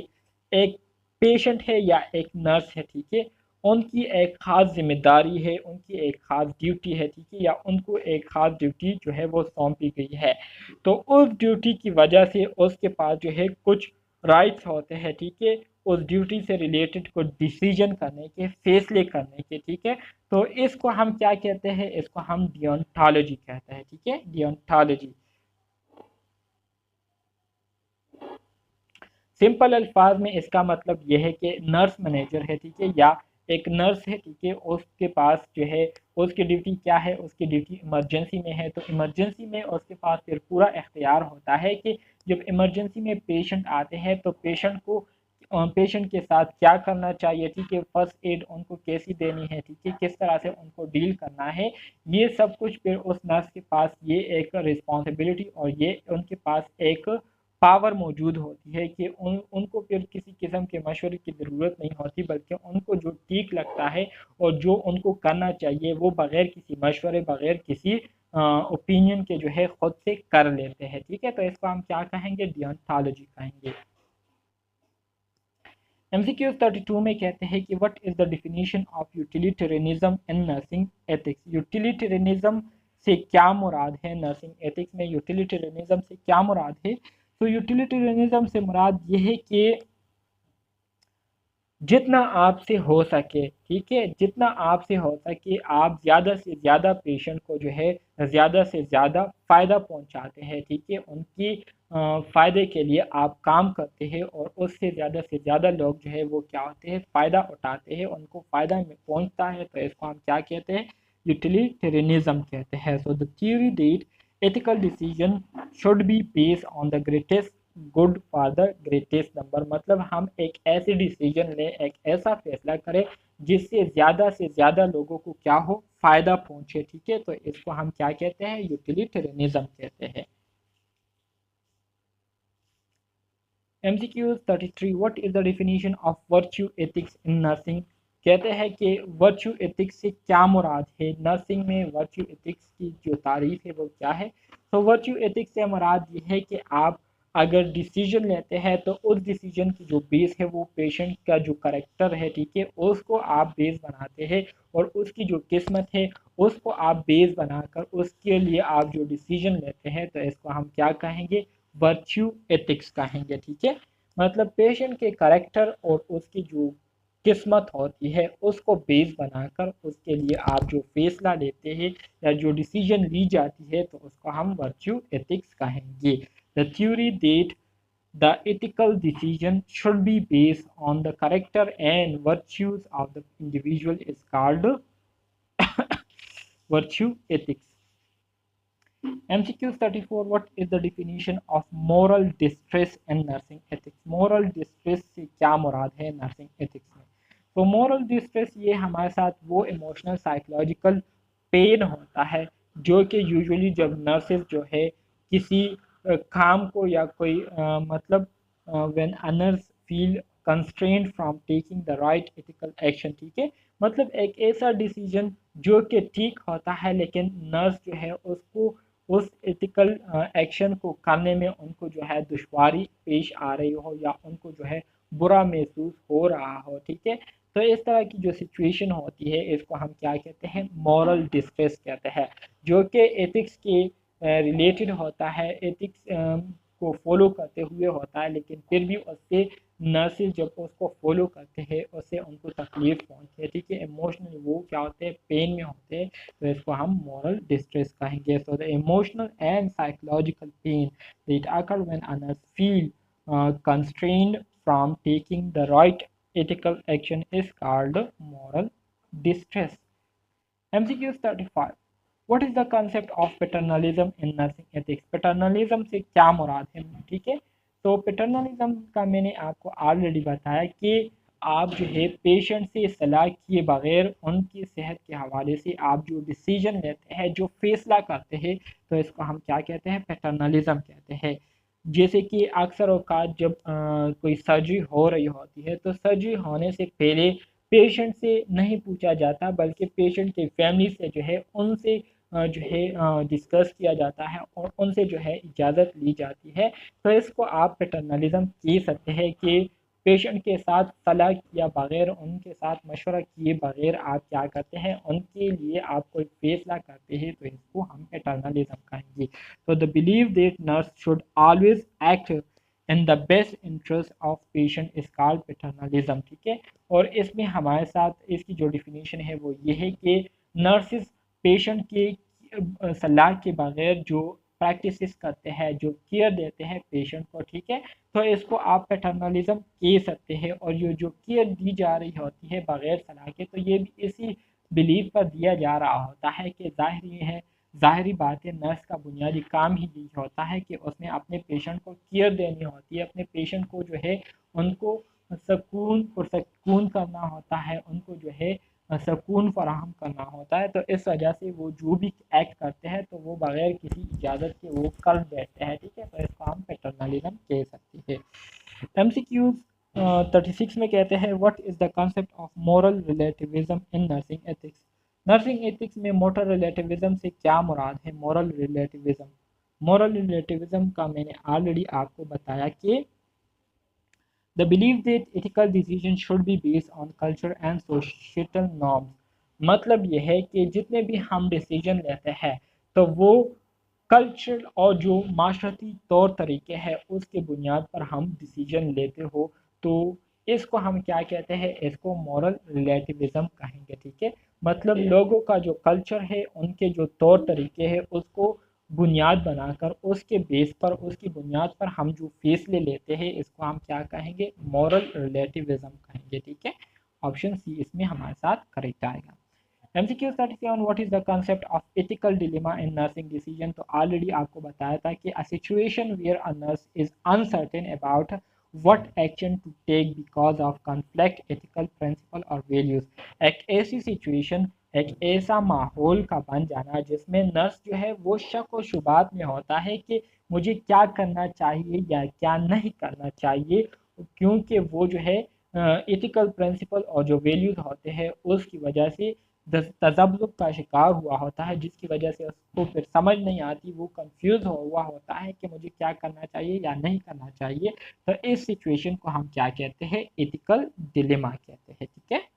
S1: एक पेशेंट है या एक नर्स है, ठीक है, उनकी एक ख़ास जिम्मेदारी है, उनकी एक ख़ास ड्यूटी है, ठीक है, या उनको एक ख़ास ड्यूटी जो है वो सौंपी गई है, तो उस ड्यूटी की वजह से उसके पास जो है कुछ राइट्स होते हैं, ठीक है, उस ड्यूटी से रिलेटेड कुछ डिसीजन करने के, फैसले करने के, ठीक है। तो इसको हम क्या कहते हैं, इसको हम डियंटोलॉजी कहते हैं, ठीक है, डियंटोलॉजी। सिंपल अल्फाज में इसका मतलब यह है कि नर्स मैनेजर है, ठीक है, या एक नर्स है, ठीक है, उसके पास जो है उसकी ड्यूटी क्या है, उसकी ड्यूटी इमरजेंसी में है, तो इमरजेंसी में उसके पास फिर पूरा इख्तियार होता है कि जब इमरजेंसी में पेशेंट आते हैं तो पेशेंट के साथ क्या करना चाहिए, ठीक है, फर्स्ट एड उनको कैसी देनी है, ठीक है, किस तरह से उनको डील करना है, ये सब कुछ फिर उस नर्स के पास ये एक रिस्पॉन्सिबिलिटी और ये उनके पास एक पावर मौजूद होती है कि उनको फिर किसी किस्म के मशवरे की ज़रूरत नहीं होती, बल्कि उनको जो ठीक लगता है और जो उनको करना चाहिए वो बग़ैर किसी मशवरे, बग़ैर किसी ओपिनियन के जो है खुद से कर लेते हैं, ठीक है। तो इसको हम क्या कहेंगे, डियंटोलॉजी कहेंगे। MCQ 32 में कहते हैं कि what is the definition of utilitarianism in nursing ethics. Utilitarianism से क्या मुराद है, नर्सिंग एथिक्स में यूटिलिटेरियनिज्म से क्या मुराद है। तो यूटिलिटेरियनिज्म से मुराद ये है कि जितना आपसे हो सके, ठीक है, जितना आपसे हो सके आप ज़्यादा से ज़्यादा पेशेंट को जो है ज़्यादा से ज़्यादा फ़ायदा पहुंचाते हैं, ठीक है, उनकी फ़ायदे के लिए आप काम करते हैं और उससे ज़्यादा से ज़्यादा लोग जो है वो क्या होते हैं, फ़ायदा उठाते हैं, उनको फ़ायदा में पहुंचता है, तो इसको हम क्या कहते हैं, यूटिलिटेरियनिज्म कहते हैं। So the theory that ethical decision should be based on the greatest good for the greatest number. मतलब हम एक ऐसी डिसीजन लें, एक ऐसा फैसला करें जिससे ज़्यादा से ज़्यादा लोगों को क्या हो, फ़ायदा पहुंचे, ठीक है, तो इसको हम क्या कहते हैं, यूटिलिटेरियनिज्म कहते हैं। MCQ 33 what is the definition of virtue ethics in nursing. कहते हैं कि वर्च्यू एथिक्स से क्या मुराद है, नर्सिंग में वर्च्यू एथिक्स की जो तारीफ है वो क्या है। तो वर्च्यू एथिक्स से मुराद ये है कि आप अगर डिसीजन लेते हैं तो उस डिसीजन की जो बेस है वो पेशेंट का जो करेक्टर है, ठीक है, उसको आप बेस बनाते हैं और उसकी जो किस्मत है उसको आप बेस बनाकर उसके लिए आप जो डिसीजन लेते हैं, तो इसको हम क्या कहेंगे, वर्च्यू एथिक्स कहेंगे, ठीक है। मतलब पेशेंट के करेक्टर और उसकी जो किस्मत होती है उसको बेस बनाकर उसके लिए आप जो फैसला लेते हैं या जो डिसीजन ली जाती है तो उसको हम वर्च्यू एथिक्स कहेंगे। The theory that the ethical decision should be based on the character and virtues of the individual is called virtue ethics. MCQ 34 what is the definition of moral distress in nursing ethics। moral distress से क्या मुराद है nursing ethics में। तो moral distress ये हमारे साथ वो इमोशनल साइकोलॉजिकल पेन होता है जो कि यूजुअली जब नर्सेज जो है किसी काम को या कोई मतलब when a nurse feel constrained from taking the right ethical action, ठीक है। मतलब एक ऐसा डिसीजन जो कि ठीक होता है लेकिन नर्स जो है उसको उस एथिकल एक्शन को करने में उनको जो है दुश्वारी पेश आ रही हो या उनको जो है बुरा महसूस हो रहा हो, ठीक है। तो इस तरह की जो सिचुएशन होती है इसको हम क्या कहते हैं, मॉरल डिस्ट्रेस कहते हैं, जो कि एथिक्स के रिलेटेड होता है, एथिक्स को फॉलो करते हुए होता है, लेकिन फिर भी उससे नर्सेज जब उसको फॉलो करते हैं उससे उनको तकलीफ पहुंचती है, ठीक है। इमोशनली वो क्या होते हैं, पेन में होते हैं, तो इसको हम मॉरल डिस्ट्रेस कहेंगे। So the emotional and psychological pen that occur when a nurse feel constrained from taking the right ethical action is called moral distress. MCQ 35. What is the concept of paternalism in nursing ethics? Paternalism से क्या मुराद है, ठीक है। तो पैटर्नलिज्म का मैंने आपको ऑलरेडी बताया कि आप जो है पेशेंट से सलाह किए बगैर उनकी सेहत के हवाले से आप जो डिसीजन लेते हैं, जो फैसला करते हैं, तो इसको हम क्या कहते हैं, पैटर्नलिज्म कहते हैं। जैसे कि अक्सर औकात जब कोई सर्जरी हो रही होती है तो सर्जरी होने से पहले पेशेंट से नहीं पूछा जाता बल्कि पेशेंट के फैमिली से जो है उनसे जो है डिस्कस किया जाता है और उनसे जो है इजाज़त ली जाती है। तो इसको आप पैटर्नलिज्म कह सकते हैं कि पेशेंट के साथ सलाह किया बगैर, उनके साथ मशवरा किए बगैर आप क्या करते हैं, उनके लिए आप कोई फैसला करते हैं, तो इसको हम पैटर्नलिज्म कहेंगे। तो the believe that nurse should always act in the best interest of patient is called paternalism, ठीक है। और इसमें हमारे साथ इसकी जो डिफिनीशन है वो ये है कि नर्सिस पेशेंट के सलाह के बगैर जो प्रैक्टिसेस करते हैं, जो केयर देते हैं पेशेंट को, ठीक है, तो इसको आप पैटर्नलिज्म कह सकते हैं। और ये जो केयर दी जा रही होती है बगैर सलाह के, तो ये भी इसी बिलीव पर दिया जा रहा होता है कि ज़ाहिरी बात है, नर्स का बुनियादी काम ही यही होता है कि उसने अपने पेशेंट को केयर देनी होती है, अपने पेशेंट को जो है उनको सुकून करना होता है, उनको जो है सुकून फराहम करना होता है। तो इस वजह से वो जो भी एक्ट करते हैं तो वो बगैर किसी इजाज़त के वो कर देते हैं, ठीक है। तो इसको हम पैटर्नलिज्म कह सकते हैं। MCQ 36 में कहते हैं, what is the concept of moral relativism in nursing ethics? Nursing ethics में मोरल रिलेटिविज्म से क्या मुराद है? मोरल रिलेटिविज्म का मैंने ऑलरेडी आपको बताया कि the belief that ethical decisions should be based on culture and societal norms। मतलब यह है कि जितने भी हम डिसीजन लेते हैं तो वो कल्चर और जो माशरती तौर तरीके हैं उसके बुनियाद पर हम डिसीजन लेते हो, तो इसको हम क्या कहते हैं, इसको मॉरल रिलेटिविज्म कहेंगे, ठीक है। मतलब लोगों का जो कल्चर है, उनके जो तौर तरीके हैं, उसको बुनियाद बनाकर उसके बेस पर, उसकी बुनियाद पर हम जो फैसले लेते हैं इसको हम क्या कहेंगे, मॉरल रिलेटिविज्म कहेंगे, ठीक है। ऑप्शन सी इसमें हमारे साथ करेक्ट आएगा। MCQ 37, what is the concept of ethical dilemma in nursing decision? तो ऑलरेडी आपको बताया था कि a situation where a nurse is uncertain about what action to take because of conflict ethical principle और वैल्यूज। एक ऐसी situation, एक ऐसा माहौल का बन जाना जिसमें नर्स जो है वो शक और शुबात में होता है कि मुझे क्या करना चाहिए या क्या नहीं करना चाहिए, क्योंकि वो जो है एथिकल प्रिंसिपल और जो वैल्यूज होते हैं उसकी वजह से तजब्जुब का शिकार हुआ होता है, जिसकी वजह से उसको फिर समझ नहीं आती, वो कंफ्यूज हुआ होता है कि मुझे क्या करना चाहिए या नहीं करना चाहिए। तो इस सिचुएशन को हम क्या कहते हैं, एथिकल डिलेमा कहते हैं, ठीक है।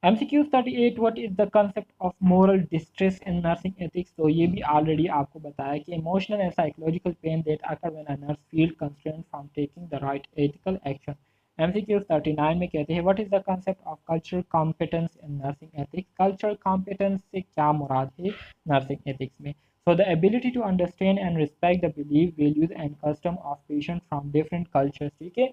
S1: MCQ 38, what is the concept of moral distress in nursing ethics? तो ये भी ऑलरेडी आपको बताया कि emotional and psychological pen that occur when a nurse feel constraint from taking the right ethical action. MCQ 39 में कहते हैं, what is the concept of cultural competence in nursing ethics? Cultural competence से क्या मुराद है नर्सिंग एथिक्स में? So the ability to understand and respect the belief, values and custom of patients from different cultures, ठीक है।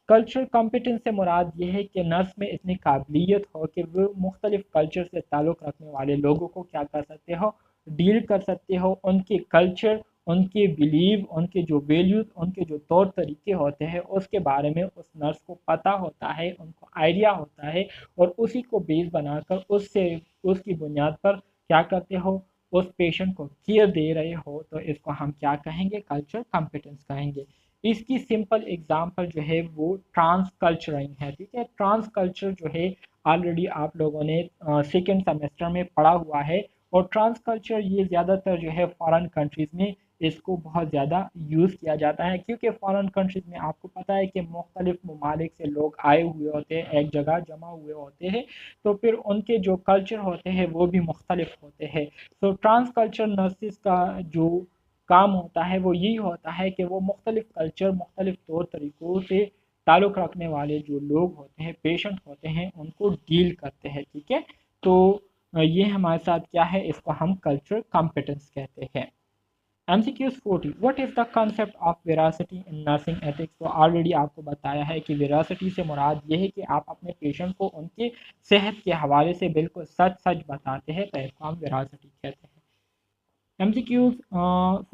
S1: Cultural competence से मुराद ये है कि नर्स में इतनी काबिलियत हो कि वो मुख्तलिफ कल्चर से ताल्लुक़ रखने वाले लोगों को क्या कर सकते हो, डील कर सकते हो, उनके कल्चर, उनके बिलीव, उनके जो वैल्यूज़, उनके जो तौर तरीके होते हैं उसके बारे में उस नर्स को पता होता है, उनको आइडिया होता है, और उसी को बेस बनाकर उससे उसकी बुनियाद पर क्या करते हो, उस पेशेंट को केयर दे रहे हो, तो इसको हम क्या कहेंगे, कल्चर कॉम्पिटेंस कहेंगे। इसकी सिंपल एग्जांपल जो है वो ट्रांस कल्चरिंग है। ठीक है, ट्रांस कल्चर जो है ऑलरेडी आप लोगों ने सेकेंड सेमेस्टर में पढ़ा हुआ है। और ट्रांस कल्चर ये ज़्यादातर जो है फॉरेन कंट्रीज़ में इसको बहुत ज़्यादा यूज़ किया जाता है, क्योंकि फॉरेन कंट्रीज़ में आपको पता है कि मुख्तलिफ ममालिक से लोग आए हुए होते हैं, एक जगह जमा हुए होते हैं, तो फिर उनके जो कल्चर होते हैं वो भी मुख्तलिफ होते हैं। तो ट्रांस कल्चर नर्सिस का जो काम होता है वो यही होता है कि वो मुख्तलिफ कल्चर, मुख्तलिफ तौर तरीक़ों से ताल्लुक़ रखने वाले जो लोग होते हैं, पेशेंट होते हैं, उनको डील करते हैं। ठीक है, तो ये हमारे साथ क्या है, इसको हम कल्चरल कॉम्पिटेंस कहते हैं। MCQs 40, what is the concept of veracity in nursing ethics. तो ऑलरेडी आपको बताया है कि वेरासिटी से मुराद ये है कि आप अपने पेशेंट को उनके सेहत के हवाले से बिल्कुल सच सच बताते हैं, तो इसको हम वेरासिटी कहते हैं। MCQs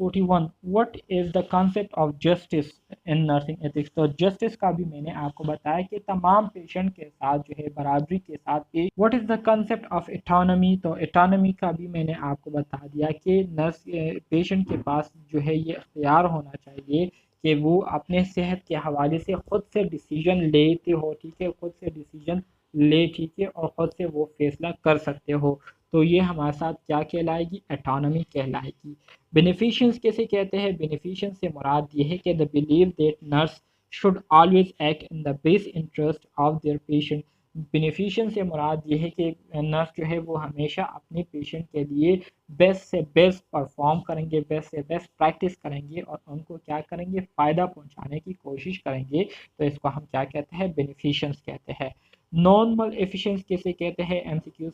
S1: 41, what is the concept of justice in nursing ethics. तो जस्टिस का भी मैंने आपको बताया कि तमाम पेशेंट के साथ जो है बराबरी के साथ पेश। What is the concept of autonomy. तो इटानमी का भी मैंने आपको बता दिया कि नर्स पेशेंट के पास जो है ये अख्तियार होना चाहिए कि वो अपने सेहत के हवाले से ख़ुद से डिसीजन लेते हो। ठीक है, खुद से डिसीजन ले, ठीक है, और ख़ुद से वो फैसला कर सकते हो। तो ये हमारे साथ क्या कहलाएगी, एटोनमी कहलाएगी। बेनिफिशियंस कैसे कहते हैं, बेनिफिशियंस से मुराद ये है कि the believe that nurse should always act in the best interest of their patient. Beneficence से मुराद ये है कि नर्स जो है वो हमेशा अपने पेशेंट के लिए बेस्ट से बेस्ट परफॉर्म करेंगे, बेस्ट से बेस्ट प्रैक्टिस करेंगे और उनको क्या करेंगे, फ़ायदा पहुंचाने की कोशिश करेंगे। तो इसको हम क्या कहते हैं, बेनिफिशियंस कहते हैं। नॉर्मल एफिशिएंस किसे कहते हैं, MCQ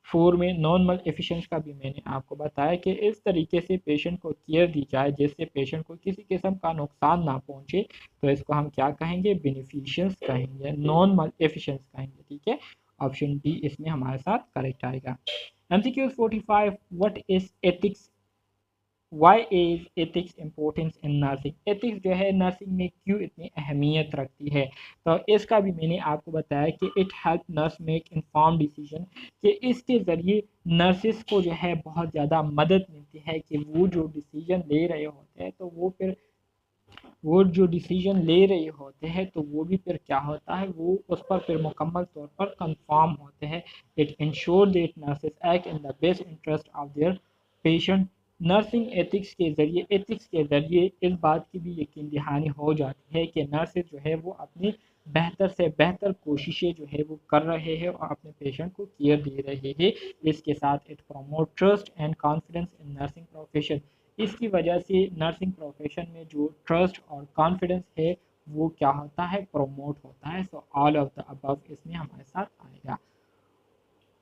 S1: 4 में नॉर्मल एफिशिएंस का भी मैंने आपको बताया कि इस तरीके से पेशेंट को केयर दी जाए जिससे पेशेंट को किसी किस्म का नुकसान ना पहुंचे। तो इसको हम क्या कहेंगे, बेनिफिशियंस कहेंगे, नॉर्मल एफिशिएंस कहेंगे। ठीक है, ऑप्शन डी इसमें हमारे साथ करेक्ट आएगा। MCQ 45, what is ethics, why is ethics importance in nursing. Ethics जो है नर्सिंग में क्यों इतनी अहमियत रखती है। तो इसका भी मैंने आपको बताया कि it help nurse make inform decision, कि इसके ज़रिए नर्सिस को जो है बहुत ज़्यादा मदद मिलती है कि वो जो डिसीजन ले रहे होते हैं, तो वो जो डिसीजन ले रहे होते हैं तो वो भी फिर क्या होता है, वो उस पर फिर मुकम्मल तौर पर कंफर्म होते हैं। It ensure that nurses act in the best interest of their patient. Nursing ethics के ज़रिए इस बात की भी यकीन दहानी हो जाती है कि नर्सेज जो है वो अपनी बेहतर से बेहतर कोशिशें जो है वो कर रहे हैं और अपने पेशेंट को केयर दे रहे हैं। इसके साथ it promote trust and confidence in nursing profession. इसकी वजह से नर्सिंग प्रोफेशन में जो ट्रस्ट और कॉन्फिडेंस है वो क्या होता है, प्रमोट होता है। So all of the above इसमें हमारे साथ आएगा।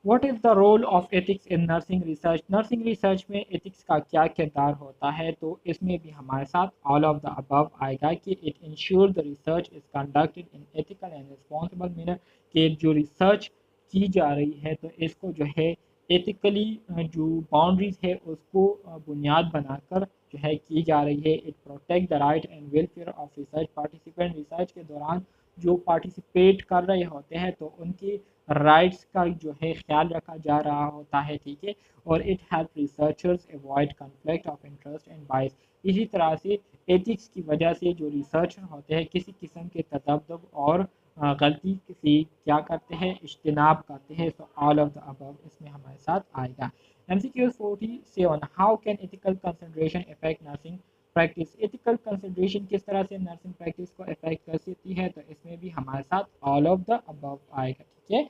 S1: What is the role of ethics in nursing research. Nursing research में एथिक्स का क्या किरदार होता है, तो इसमें भी हमारे साथ ऑल ऑफ द अबव आएगा कि it ensure the research is conducted in ethical and responsible manner, कि जो रिसर्च की जा रही है तो इसको जो है एथिकली जो बाउंड्रीज है उसको बुनियाद बनाकर जो है की जा रही है। It protect the right and welfare of research participant. Research के दौरान जो पार्टिसिपेट कर रहे होते हैं तो उनकी राइट्स का जो है ख्याल रखा जा रहा होता है। ठीक है, और it help researchers avoid conflict of interest and बाइस। इसी तरह से एथिक्स की वजह से जो रिसर्चर होते हैं किसी किस्म के तदब्दुब और गलती से क्या करते हैं, इज्तनाब करते हैं। सो ऑल ऑफ द अबव इसमें हमारे साथ आएगा। MCQ 47, how can ethical consideration affect nursing practice. Ethical consideration किस तरह से नर्सिंग प्रैक्टिस को अफेक्ट कर सकती है, तो इसमें भी हमारे साथ ऑल ऑफ द अबव आएगा। ठीक है,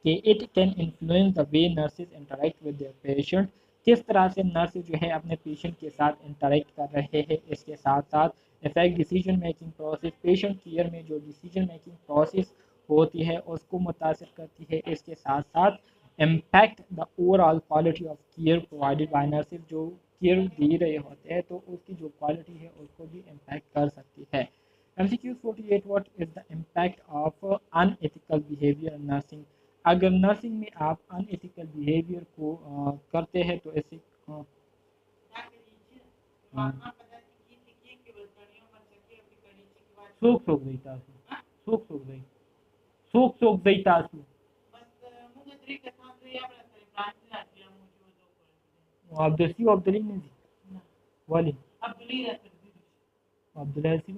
S1: कि it can influence the way nurses interact with their patient. किस तरह से नर्स जो है अपने पेशेंट के साथ इंटरेक्ट कर रहे हैं। इसके साथ साथ effect decision making process, patient care में जो डिसीजन मेकिंग प्रोसेस होती है उसको मुतासर करती है। इसके साथ साथ impact the overall quality of care provided by nurses, जो केयर दे रहे होते हैं तो उसकी जो क्वालिटी है उसको भी इम्पैक्ट कर सकती है। MCQ 48, what is the impact of unethical behaviour in nursing. अगर नर्सिंग में आप अनएथिकल बिहेवियर को करते हैं तो ऐसे सोख सोख देता सोख सोख दे सोख सोख देता आप दसी आप दली नहीं वाली Abdülaziz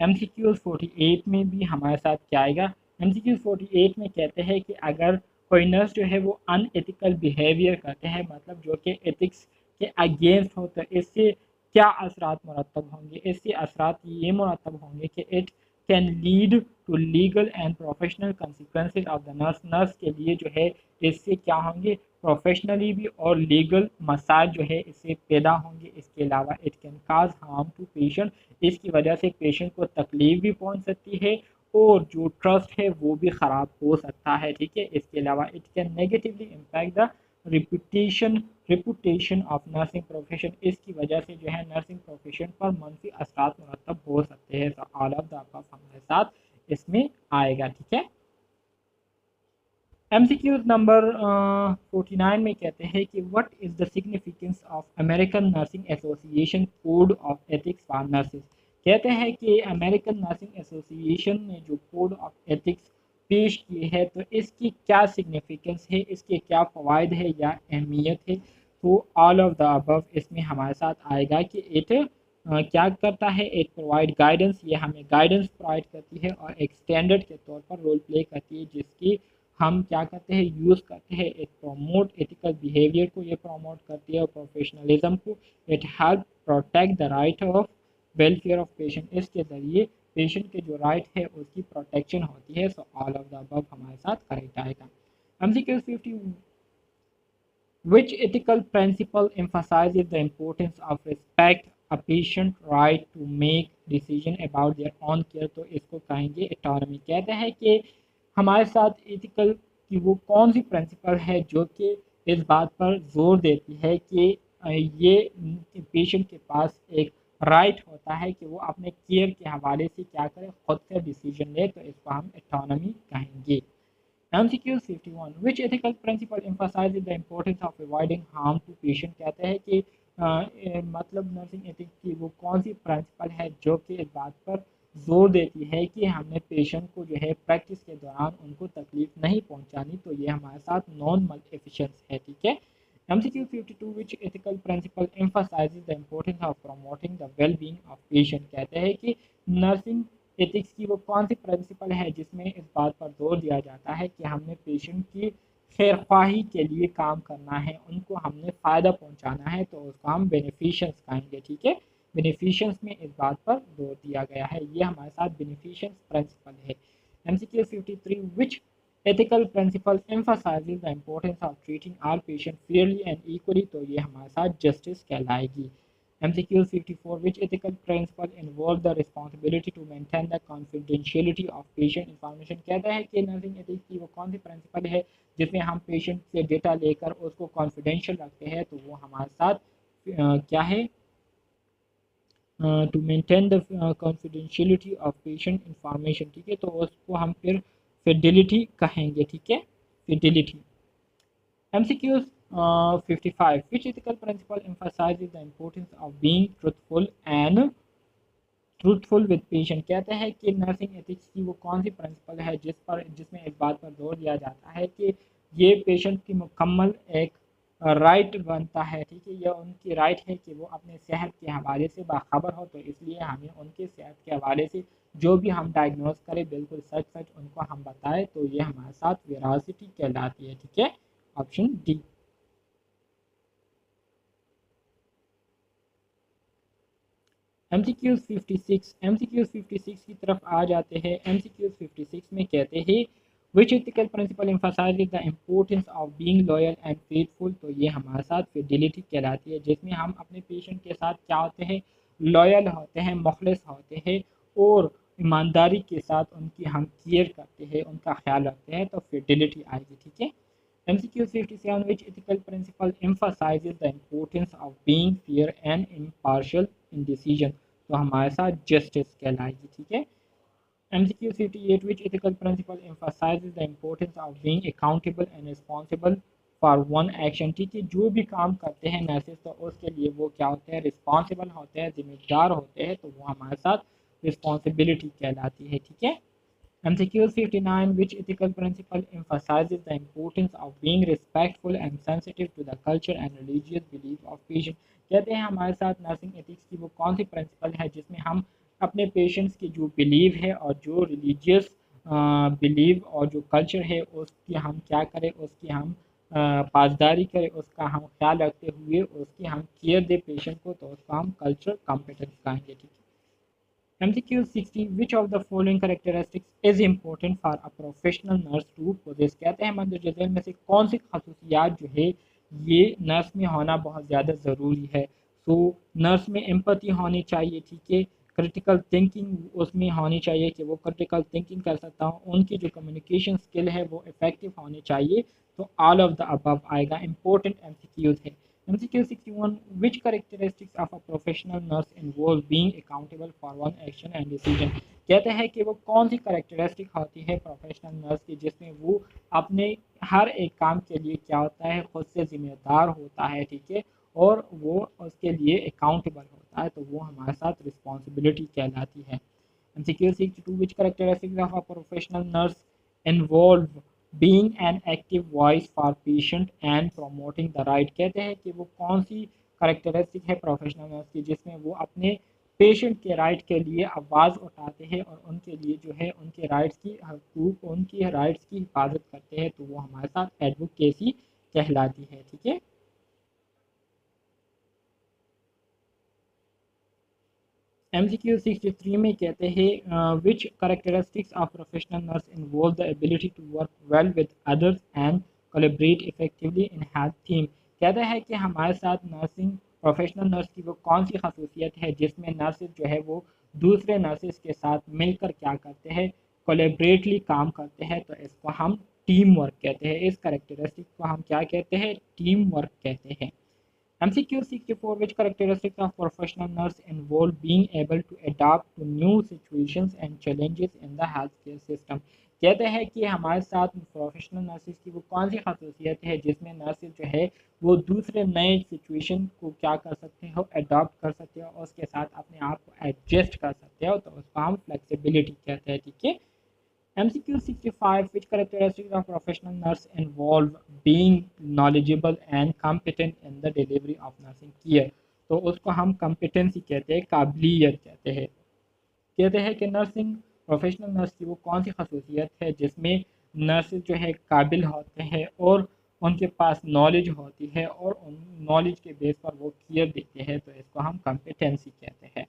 S1: MCQ 48 में भी हमारे साथ क्या आएगा MCQ 48 में कहते हैं कि अगर कोई नर्स जो है वो अनएथिकल बिहेवियर करते हैं मतलब जो कि एथिक्स के अगेंस्ट हो तो इससे क्या असरात मुरतब होंगे इससे असरात ये मुरतब होंगे कि it can lead to legal and professional consequences of the nurse nurse के लिए जो है इससे क्या होंगे प्रोफेशनली भी और लीगल मसाइल जो है इससे पैदा होंगे इसके अलावा it can cause harm to patient इसकी वजह से पेशेंट को तकलीफ भी पहुंच सकती है और जो ट्रस्ट है वो भी ख़राब हो सकता है ठीक है इसके अलावा it can negatively impact the reputation of nursing profession इसकी वजह से जो है नर्सिंग प्रोफेशन पर मनफी असरात मुरतब हो सकते हैं तो ऑल ऑफ द अबव हमारे साथ इसमें आएगा ठीक है MCQ नंबर 49 में कहते हैं कि what is the significance of American nursing association code of ethics for nurses कहते हैं कि अमेरिकन नर्सिंग एसोसिएशन ने जो कोड ऑफ एथिक्स पेश किए है तो इसकी क्या सिग्निफिकेंस है इसके क्या फ़वाइद है या अहमियत है तो ऑल ऑफ द अबव इसमें हमारे साथ आएगा कि इट क्या करता है एक प्रोवाइड गाइडेंस ये हमें गाइडेंस प्रोवाइड करती है और एक स्टैंडर्ड के तौर पर रोल प्ले करती है जिसकी हम क्या करते हैं यूज़ करते हैं एक प्रमोट एथिकल बिहेवियर को ये प्रमोट करती है और प्रोफेशनलिज्म को it help protect the right of welfare of patient इसके ज़रिए पेशेंट के जो राइट है उसकी प्रोटेक्शन होती है so all of the above हमारे साथ करेक्ट आएगा MCQ 50 which ethical principle emphasizes the importance of respect a patient right to make decision about their own care तो इसको कहेंगे autonomy कहते हैं कि हमारे साथ एथिकल की वो कौन सी प्रिंसिपल है जो कि इस बात पर जोर देती है कि ये पेशेंट के पास एक राइट होता है कि वो अपने केयर के हवाले से क्या करे खुद से डिसीजन ले तो इसको हम एटोनॉमी कहेंगे MCQ 51 which ethical principle emphasizes the importance of avoiding harm to patient कहते हैं कि मतलब नर्सिंग एथिक्स की वो कौन सी प्रिंसिपल है जो कि इस बात पर जोर देती है कि हमने पेशेंट को जो है प्रैक्टिस के दौरान उनको तकलीफ नहीं पहुंचानी तो ये हमारे साथ नॉन मलेफिशिएंस है ठीक है MCQ 52 which ethical principle emphasizes the importance of promoting the well-being of patient कहते हैं कि नर्सिंग एथिक्स की वो कौन सी प्रिंसिपल है जिसमें इस बात पर जोर दिया जाता है कि हमने पेशेंट की खैर ख्वाही के लिए काम करना है उनको हमने फ़ायदा पहुंचाना है तो उसको हम बेनिफिशियंस कहेंगे ठीक है बेनिफिशियंस में इस बात पर जोर दिया गया है ये हमारे साथ बेनिफिशियंस प्रिंसिपल है MCQ 53 which ethical principle emphasizes the importance of treating all patients fairly and equally तो ये हमारे साथ जस्टिस कहलाएगी MCQ 54 which ethical principle involve the responsibility to maintain the confidentiality of patient information कहता है कि नर्सिंग एथिक्स की वो कौन सी प्रिंसिपल है जिसमें हम पेशेंट से डेटा लेकर उसको कॉन्फिडेंशियल रखते हैं तो वो हमारे साथ क्या है to maintain the confidentiality of patient information ठीक है तो उसको हम फिर फिडेलिटी कहेंगे ठीक है Fidelity MCQ 55 which ethical principle emphasizes the importance of being truthful with patient कहते हैं कि नर्सिंग एथिक्स की वो कौन सी प्रिंसिपल है जिसमें इस बात पर जोर दिया जाता है कि ये पेशेंट की मुकम्मल एक राइट बनता है ठीक है यह उनकी राइट है कि वो अपने सेहत के हवाले से बाखबर हो तो इसलिए हमें उनके सेहत के हवाले से जो भी हम डायग्नोज करें बिल्कुल सच सच उनको हम बताएं तो ये हमारे साथ वेरासिटी कहलाती है ठीक है ऑप्शन डी MCQ 56 की तरफ आ जाते हैं MCQ 56 में कहते हैं which ethical principle emphasizes the importance of being loyal and faithful तो ये हमारे साथ फिडेलिटी कहलाती है जिसमें हम अपने पेशेंट के साथ क्या होते हैं लॉयल होते हैं मुखलिस होते हैं और ईमानदारी के साथ उनकी हम केयर करते हैं उनका ख्याल रखते हैं तो फिडेलिटी आएगी ठीक है MCQ 57 which ethical principle emphasizes the importance of being fair and impartial in decision। तो हमारे साथ जस्टिस कहलाएगी, ठीक है। MCQ 58 which ethical principle emphasizes the importance of being accountable and responsible for one action। ठीक है, जो भी काम करते हैं नर्सेस तो उसके लिए वो क्या होते हैं, रिस्पॉन्सिबल होते हैं, जिम्मेदार होते हैं, तो वो हमारे साथ रिस्पॉन्सिबिलिटी कहलाती है, ठीक है। MCQ 59 which ethical principle emphasizes the importance of being respectful and sensitive to the culture and religious belief of patient। कहते हैं हमारे साथ नर्सिंग एथिक्स की वो कौन सी प्रिंसिपल है जिसमें हम अपने पेशेंट्स की जो बिलीव है और जो रिलीजियस बिलीव और जो कल्चर है उसकी हम क्या करें, उसकी हम पासदारी करें, उसका हम ख्याल रखते हुए उसकी हम केयर दे पेशेंट को, तो उसको हम कल्चर कॉम्पिटेंस कहेंगे, ठीक है। MCQ 60 which of the following characteristics is important for a professional nurse to possess। कहते हैं मंदरजा झैल में से कौन सी खसूसियात जो है ये नर्स में होना बहुत ज़्यादा ज़रूरी है। सो नर्स में एम्पैथी होनी चाहिए, ठीक है। क्रिटिकल थिंकिंग उसमें होनी चाहिए कि वो क्रिटिकल थिंकिंग कर सकता हूँ, उनकी जो कम्युनिकेशन स्किल है वो इफ़ेक्टिव होनी चाहिए। तो ऑल ऑफ द अबव आएगा, इंपॉर्टेंट MCQs है। MCQ 61 which characteristics of a professional nurse involve being accountable for one action and decision। कहते हैं कि वो कौन सी करेक्टरिस्टिक होती है प्रोफेशनल नर्स की जिसमें वो अपने हर एक काम के लिए क्या होता है, खुद से जिम्मेदार होता है, ठीक है, और वो उसके लिए अकाउंटेबल होता है, तो वो हमारे साथ रिस्पॉन्सिबिलिटी कहलाती है। MCQ 62 which characteristics of a professional nurse involve being an active voice for patient and promoting the right। कहते हैं कि वो कौन सी करेक्टरिस्टिक है प्रोफेशनल नर्स की जिसमें वो अपने पेशेंट के राइट के लिए आवाज़ उठाते हैं और उनके लिए जो है उनके राइट्स की हकूक, उनकी राइट्स की हिफाजत करते हैं, तो वो हमारे साथ एडवोकेसी कहलाती है, ठीक है। MCQ 63 में कहते हैं which characteristics of professional nurse involve the ability to work well with others and collaborate effectively in health team. कहता है कि हमारे साथ नर्सिंग प्रोफेशनल नर्स की वो कौन सी खासियत है जिसमें नर्सेज जो है वो दूसरे नर्सेज के साथ मिलकर क्या करते हैं, कोलैबोरेटली काम करते हैं, तो इसको हम टीम वर्क कहते हैं। इस करेक्टरिस्टिक को हम क्या कहते हैं, टीम वर्क कहते हैं। MCQ 64 which characteristics of professional nurse involve being able to adapt to new situations and challenges in the healthcare system। कहते हैं कि हमारे साथ प्रोफेशनल नर्सेज की वो कौन सी खासियत है जिसमें नर्सेज जो है वो दूसरे नए सिचुएशन को क्या कर सकते हो, अडॉप्ट कर सकते हो और उसके साथ अपने आप को एडजस्ट कर सकते हो, तो उसको हम फ्लेक्सिबिलिटी कहते हैं, ठीक है। MCQ 65 which characteristics of professional nurse involve being knowledgeable and competent in the delivery of nursing care। तो उसको हम competency कहते हैं, काबिलियत कहते हैं। कहते हैं कि नर्सिंग प्रोफेशनल नर्स की वो कौन सी खसूसियत है जिसमें नर्सेज जो है काबिल होते हैं और उनके पास नॉलेज होती है और उन नॉलेज के बेस पर वो केयर देते हैं, तो इसको हम कम्पिटेंसी कहते हैं,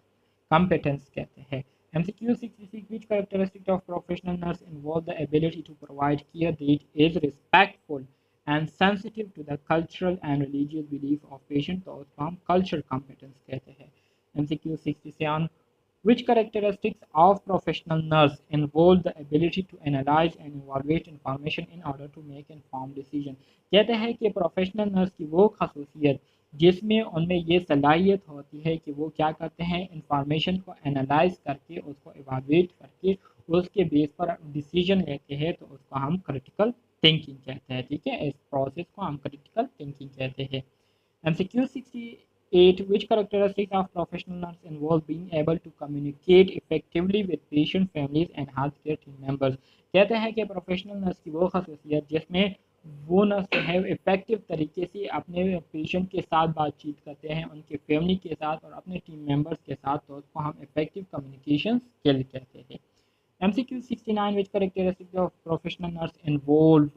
S1: competence कहते हैं। MCQ 66 which characteristic of professional nurse involve the ability to provide care that is respectful and sensitive to the cultural and religious belief of patient, तो उसको हम culture competence कहते हैं। MCQ 67 which characteristics of professional nurse involve the ability to analyze and evaluate information in order to make informed decision। कहते हैं कि professional nurse की वो खासियत जिसमें उनमें ये सलाहियत होती है कि वो क्या करते हैं, इंफॉर्मेशन को एनालाइज करके उसको इवालुएट करके उसके बेस पर डिसीजन लेते हैं, तो उसको हम क्रिटिकल थिंकिंग कहते हैं, ठीक है। इस प्रोसेस को हम क्रिटिकल थिंकिंग कहते हैं। MCQ 68 which characteristics of professional nurse involve being able to communicate effectively with patient families and healthcare team members। कहते हैं कि प्रोफेशनल नर्स की वो खासियत जिसमें वो नर्स जो है इफेक्टिव तरीके से अपने पेशेंट के साथ बातचीत करते हैं, उनके फैमिली के साथ और अपने टीम मेंबर्स के साथ, तो उसको हम इफेक्टिव कम्युनिकेशन स्किल कहते हैं। MCQ 69 which characteristics of professional nurse involve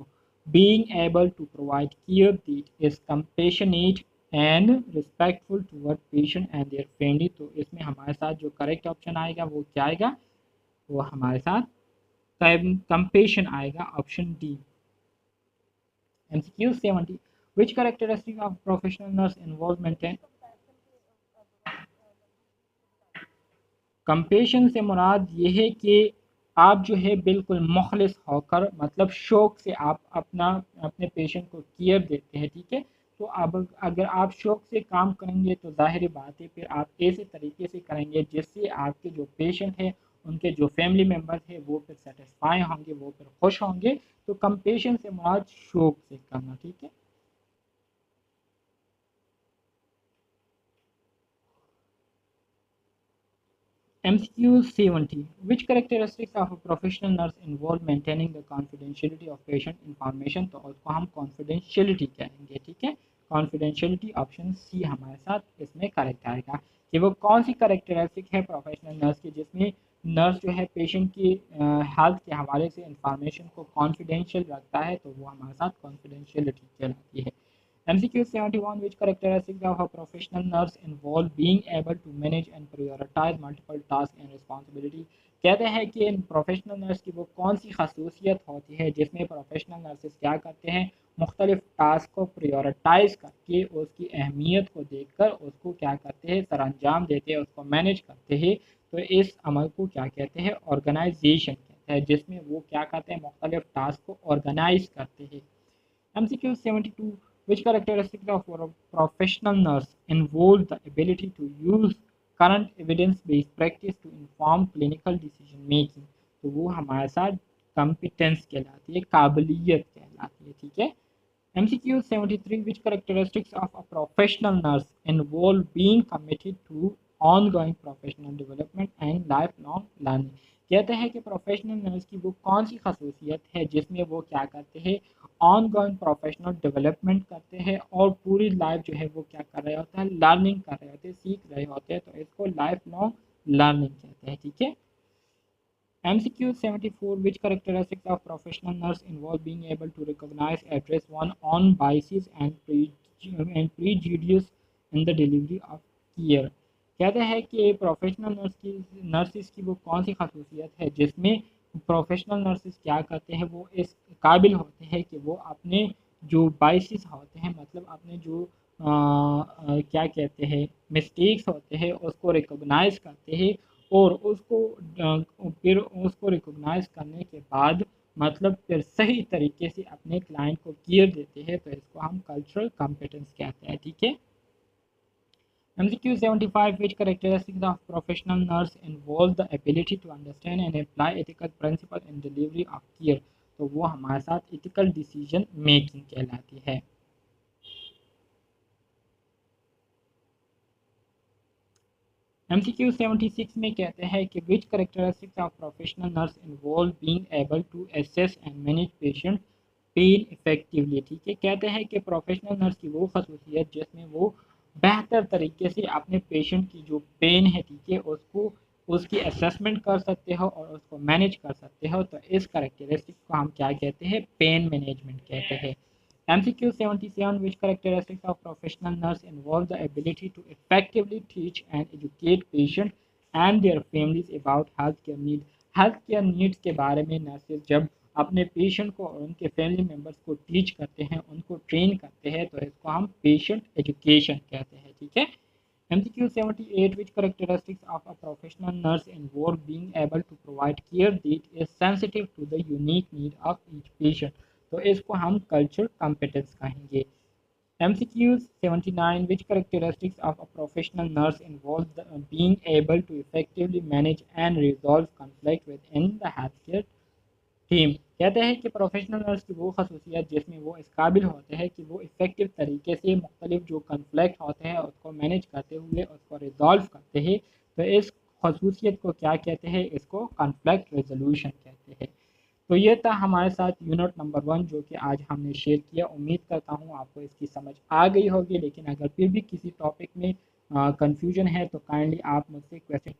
S1: being able to provide care that is compassionate and respectful toward patient and their family. तो इसमें हमारे साथ जो करेक्ट ऑप्शन आएगा वो क्या आएगा, वो हमारे साथ कंपेशन आएगा, option D. MCQ 70 which characteristic of professional nurse involve maintain। Compassion से मुराद ये है कि आप जो है बिल्कुल मुखलिस होकर मतलब शौक से आप अपना अपने पेशेंट को केयर देते हैं, ठीक है। तो अब अगर आप शौक से काम करेंगे तो ज़ाहिर बात है फिर आप ऐसे तरीके से करेंगे जिससे आपके जो पेशेंट है उनके जो फैमिली मेम्बर्स है वो फिर सेटिस्फाई होंगे, वो फिर खुश होंगे। तो कंपेशन से मुराद शौक से करना, ठीक है। MCQ 70. Which characteristics of a professional nurse involve maintaining the confidentiality of patient information? तो उसको हम confidentiality कहेंगे, ठीक है। confidentiality ऑप्शन सी हमारे साथ इसमें करेक्ट आएगा कि वो कौन सी करेक्टरिस्टिक है प्रोफेशनल नर्स की जिसमें नर्स जो है पेशेंट की हेल्थ के हवाले से इंफॉर्मेशन को कॉन्फिडेंशियल रखता है, तो वो हमारे साथ कॉन्फिडेंशियलिटी कहलाती है। MCQ 71. Which characteristics of a professional nurse involve being able to manage and prioritize multiple tasks and responsibility? कहते हैं कि प्रोफेशनल नर्स की वो कौन सी खसूसियत होती है जिसमें प्रोफेशनल नर्सेज क्या करते हैं, मुख्तलिफ टास्क को प्रायोरिटाइज करके उसकी अहमियत को देखकर उसको क्या करते हैं सर अंजाम देते हैं, उसको मैनेज करते हैं। तो इस अमल को क्या कहते हैं, ऑर्गेनाइजेशन कहते हैं, जिसमें वो क्या करते हैं मुख्तलिफ टास्क को ऑर्गेनाइज करते हैं। MCQ 72. Which characteristics of a professional nurse involve the ability to use current evidence-based practice to inform clinical decision making? तो वो हमारे साथ competence कहलाती है, काबिलियत कहलाती है, ठीक है। MCQ 73. Which characteristics of a professional nurse involve being committed to ongoing professional development and lifelong learning? कहते हैं कि प्रोफेशनल नर्स की वो कौन सी खसूसियत है जिसमें वो क्या करते हैं, ऑन गोइंग प्रोफेशनल डेवलपमेंट करते हैं और पूरी लाइफ जो है वो क्या कर रहे होते हैं, लर्निंग कर रहे होते हैं, सीख रहे होते हैं, तो इसको लाइफ लॉन्ग लर्निंग कहते हैं, ठीक है। MCQ 74. Which characteristics of professional nurse involve being able to recognize, address one on biases and prejudice in the delivery of care? कहते हैं कि प्रोफेशनल नर्सिस की वो कौन सी खसूसियत है जिसमें प्रोफेशनल नर्सिस क्या करते हैं, वो इस काबिल होते हैं कि वो अपने जो बाइसेस होते हैं मतलब अपने जो क्या कहते हैं मिस्टेक्स होते हैं उसको रिकॉग्नाइज करते हैं और उसको फिर उसको रिकॉग्नाइज करने के बाद मतलब फिर सही तरीके से अपने क्लाइंट को केयर देते हैं, तो इसको हम कल्चरल कॉम्पिटेंस कहते हैं, ठीक है। MCQ 75. Which characteristics of professional nurse involve the ability to understand and apply ethical principle in delivery of care? तो वो हमारे साथ ethical decision making कहलाती है। MCQ 76 में कहते हैं कि which characteristics of professional nurse involve being able to assess and manage patient pain effectively? ठीक है, कहते हैं कि प्रोफेशनल नर्स की वो खसूसियत जिसमें वो बेहतर तरीके से अपने पेशेंट की जो पेन है, ठीक है, उसको उसकी असेसमेंट कर सकते हो और उसको मैनेज कर सकते हो, तो इस करेक्टरिस्टिक को हम क्या कहते हैं, पेन मैनेजमेंट कहते हैं। MCQ 77. Which characteristics of professional nurse involve the ability to effectively teach and educate patients and their families about healthcare needs? Healthcare needs के बारे में नर्सेज जब अपने पेशेंट को और उनके फैमिली मेम्बर्स को टीच करते हैं, उनको ट्रेन करते हैं, तो इसको हम पेशेंट एजुकेशन कहते हैं, ठीक है। MCQ 78. Which characteristics of a professional nurse involve being able to provide care that is sensitive to the unique need of each patient? तो इसको हम कल्चर कॉम्पिटेंस कहेंगे। MCQ 79. Which characteristics of a professional nurse involve being able to effectively manage and resolve conflict within the healthcare team? कहते हैं कि professional nurse की वो खसूसियत जिसमें वो इस काबिल होते हैं कि वो इफ़ेक्टिव तरीके से मुख्तलिफ जो कन्फ्लिक्ट होते हैं उसको मैनेज करते हुए उसको रिजॉल्व करते हैं, तो इस खसूसियत को क्या कहते हैं, इसको कन्फ्लिक्ट रेजोल्यूशन कहते हैं। तो ये था हमारे साथ यूनिट नंबर 1 जो कि आज हमने शेयर किया। उम्मीद करता हूँ आपको इसकी समझ आ गई होगी, लेकिन अगर फिर भी किसी टॉपिक में कन्फ्यूजन है तो काइंडली आप मुझसे क्वेश्चन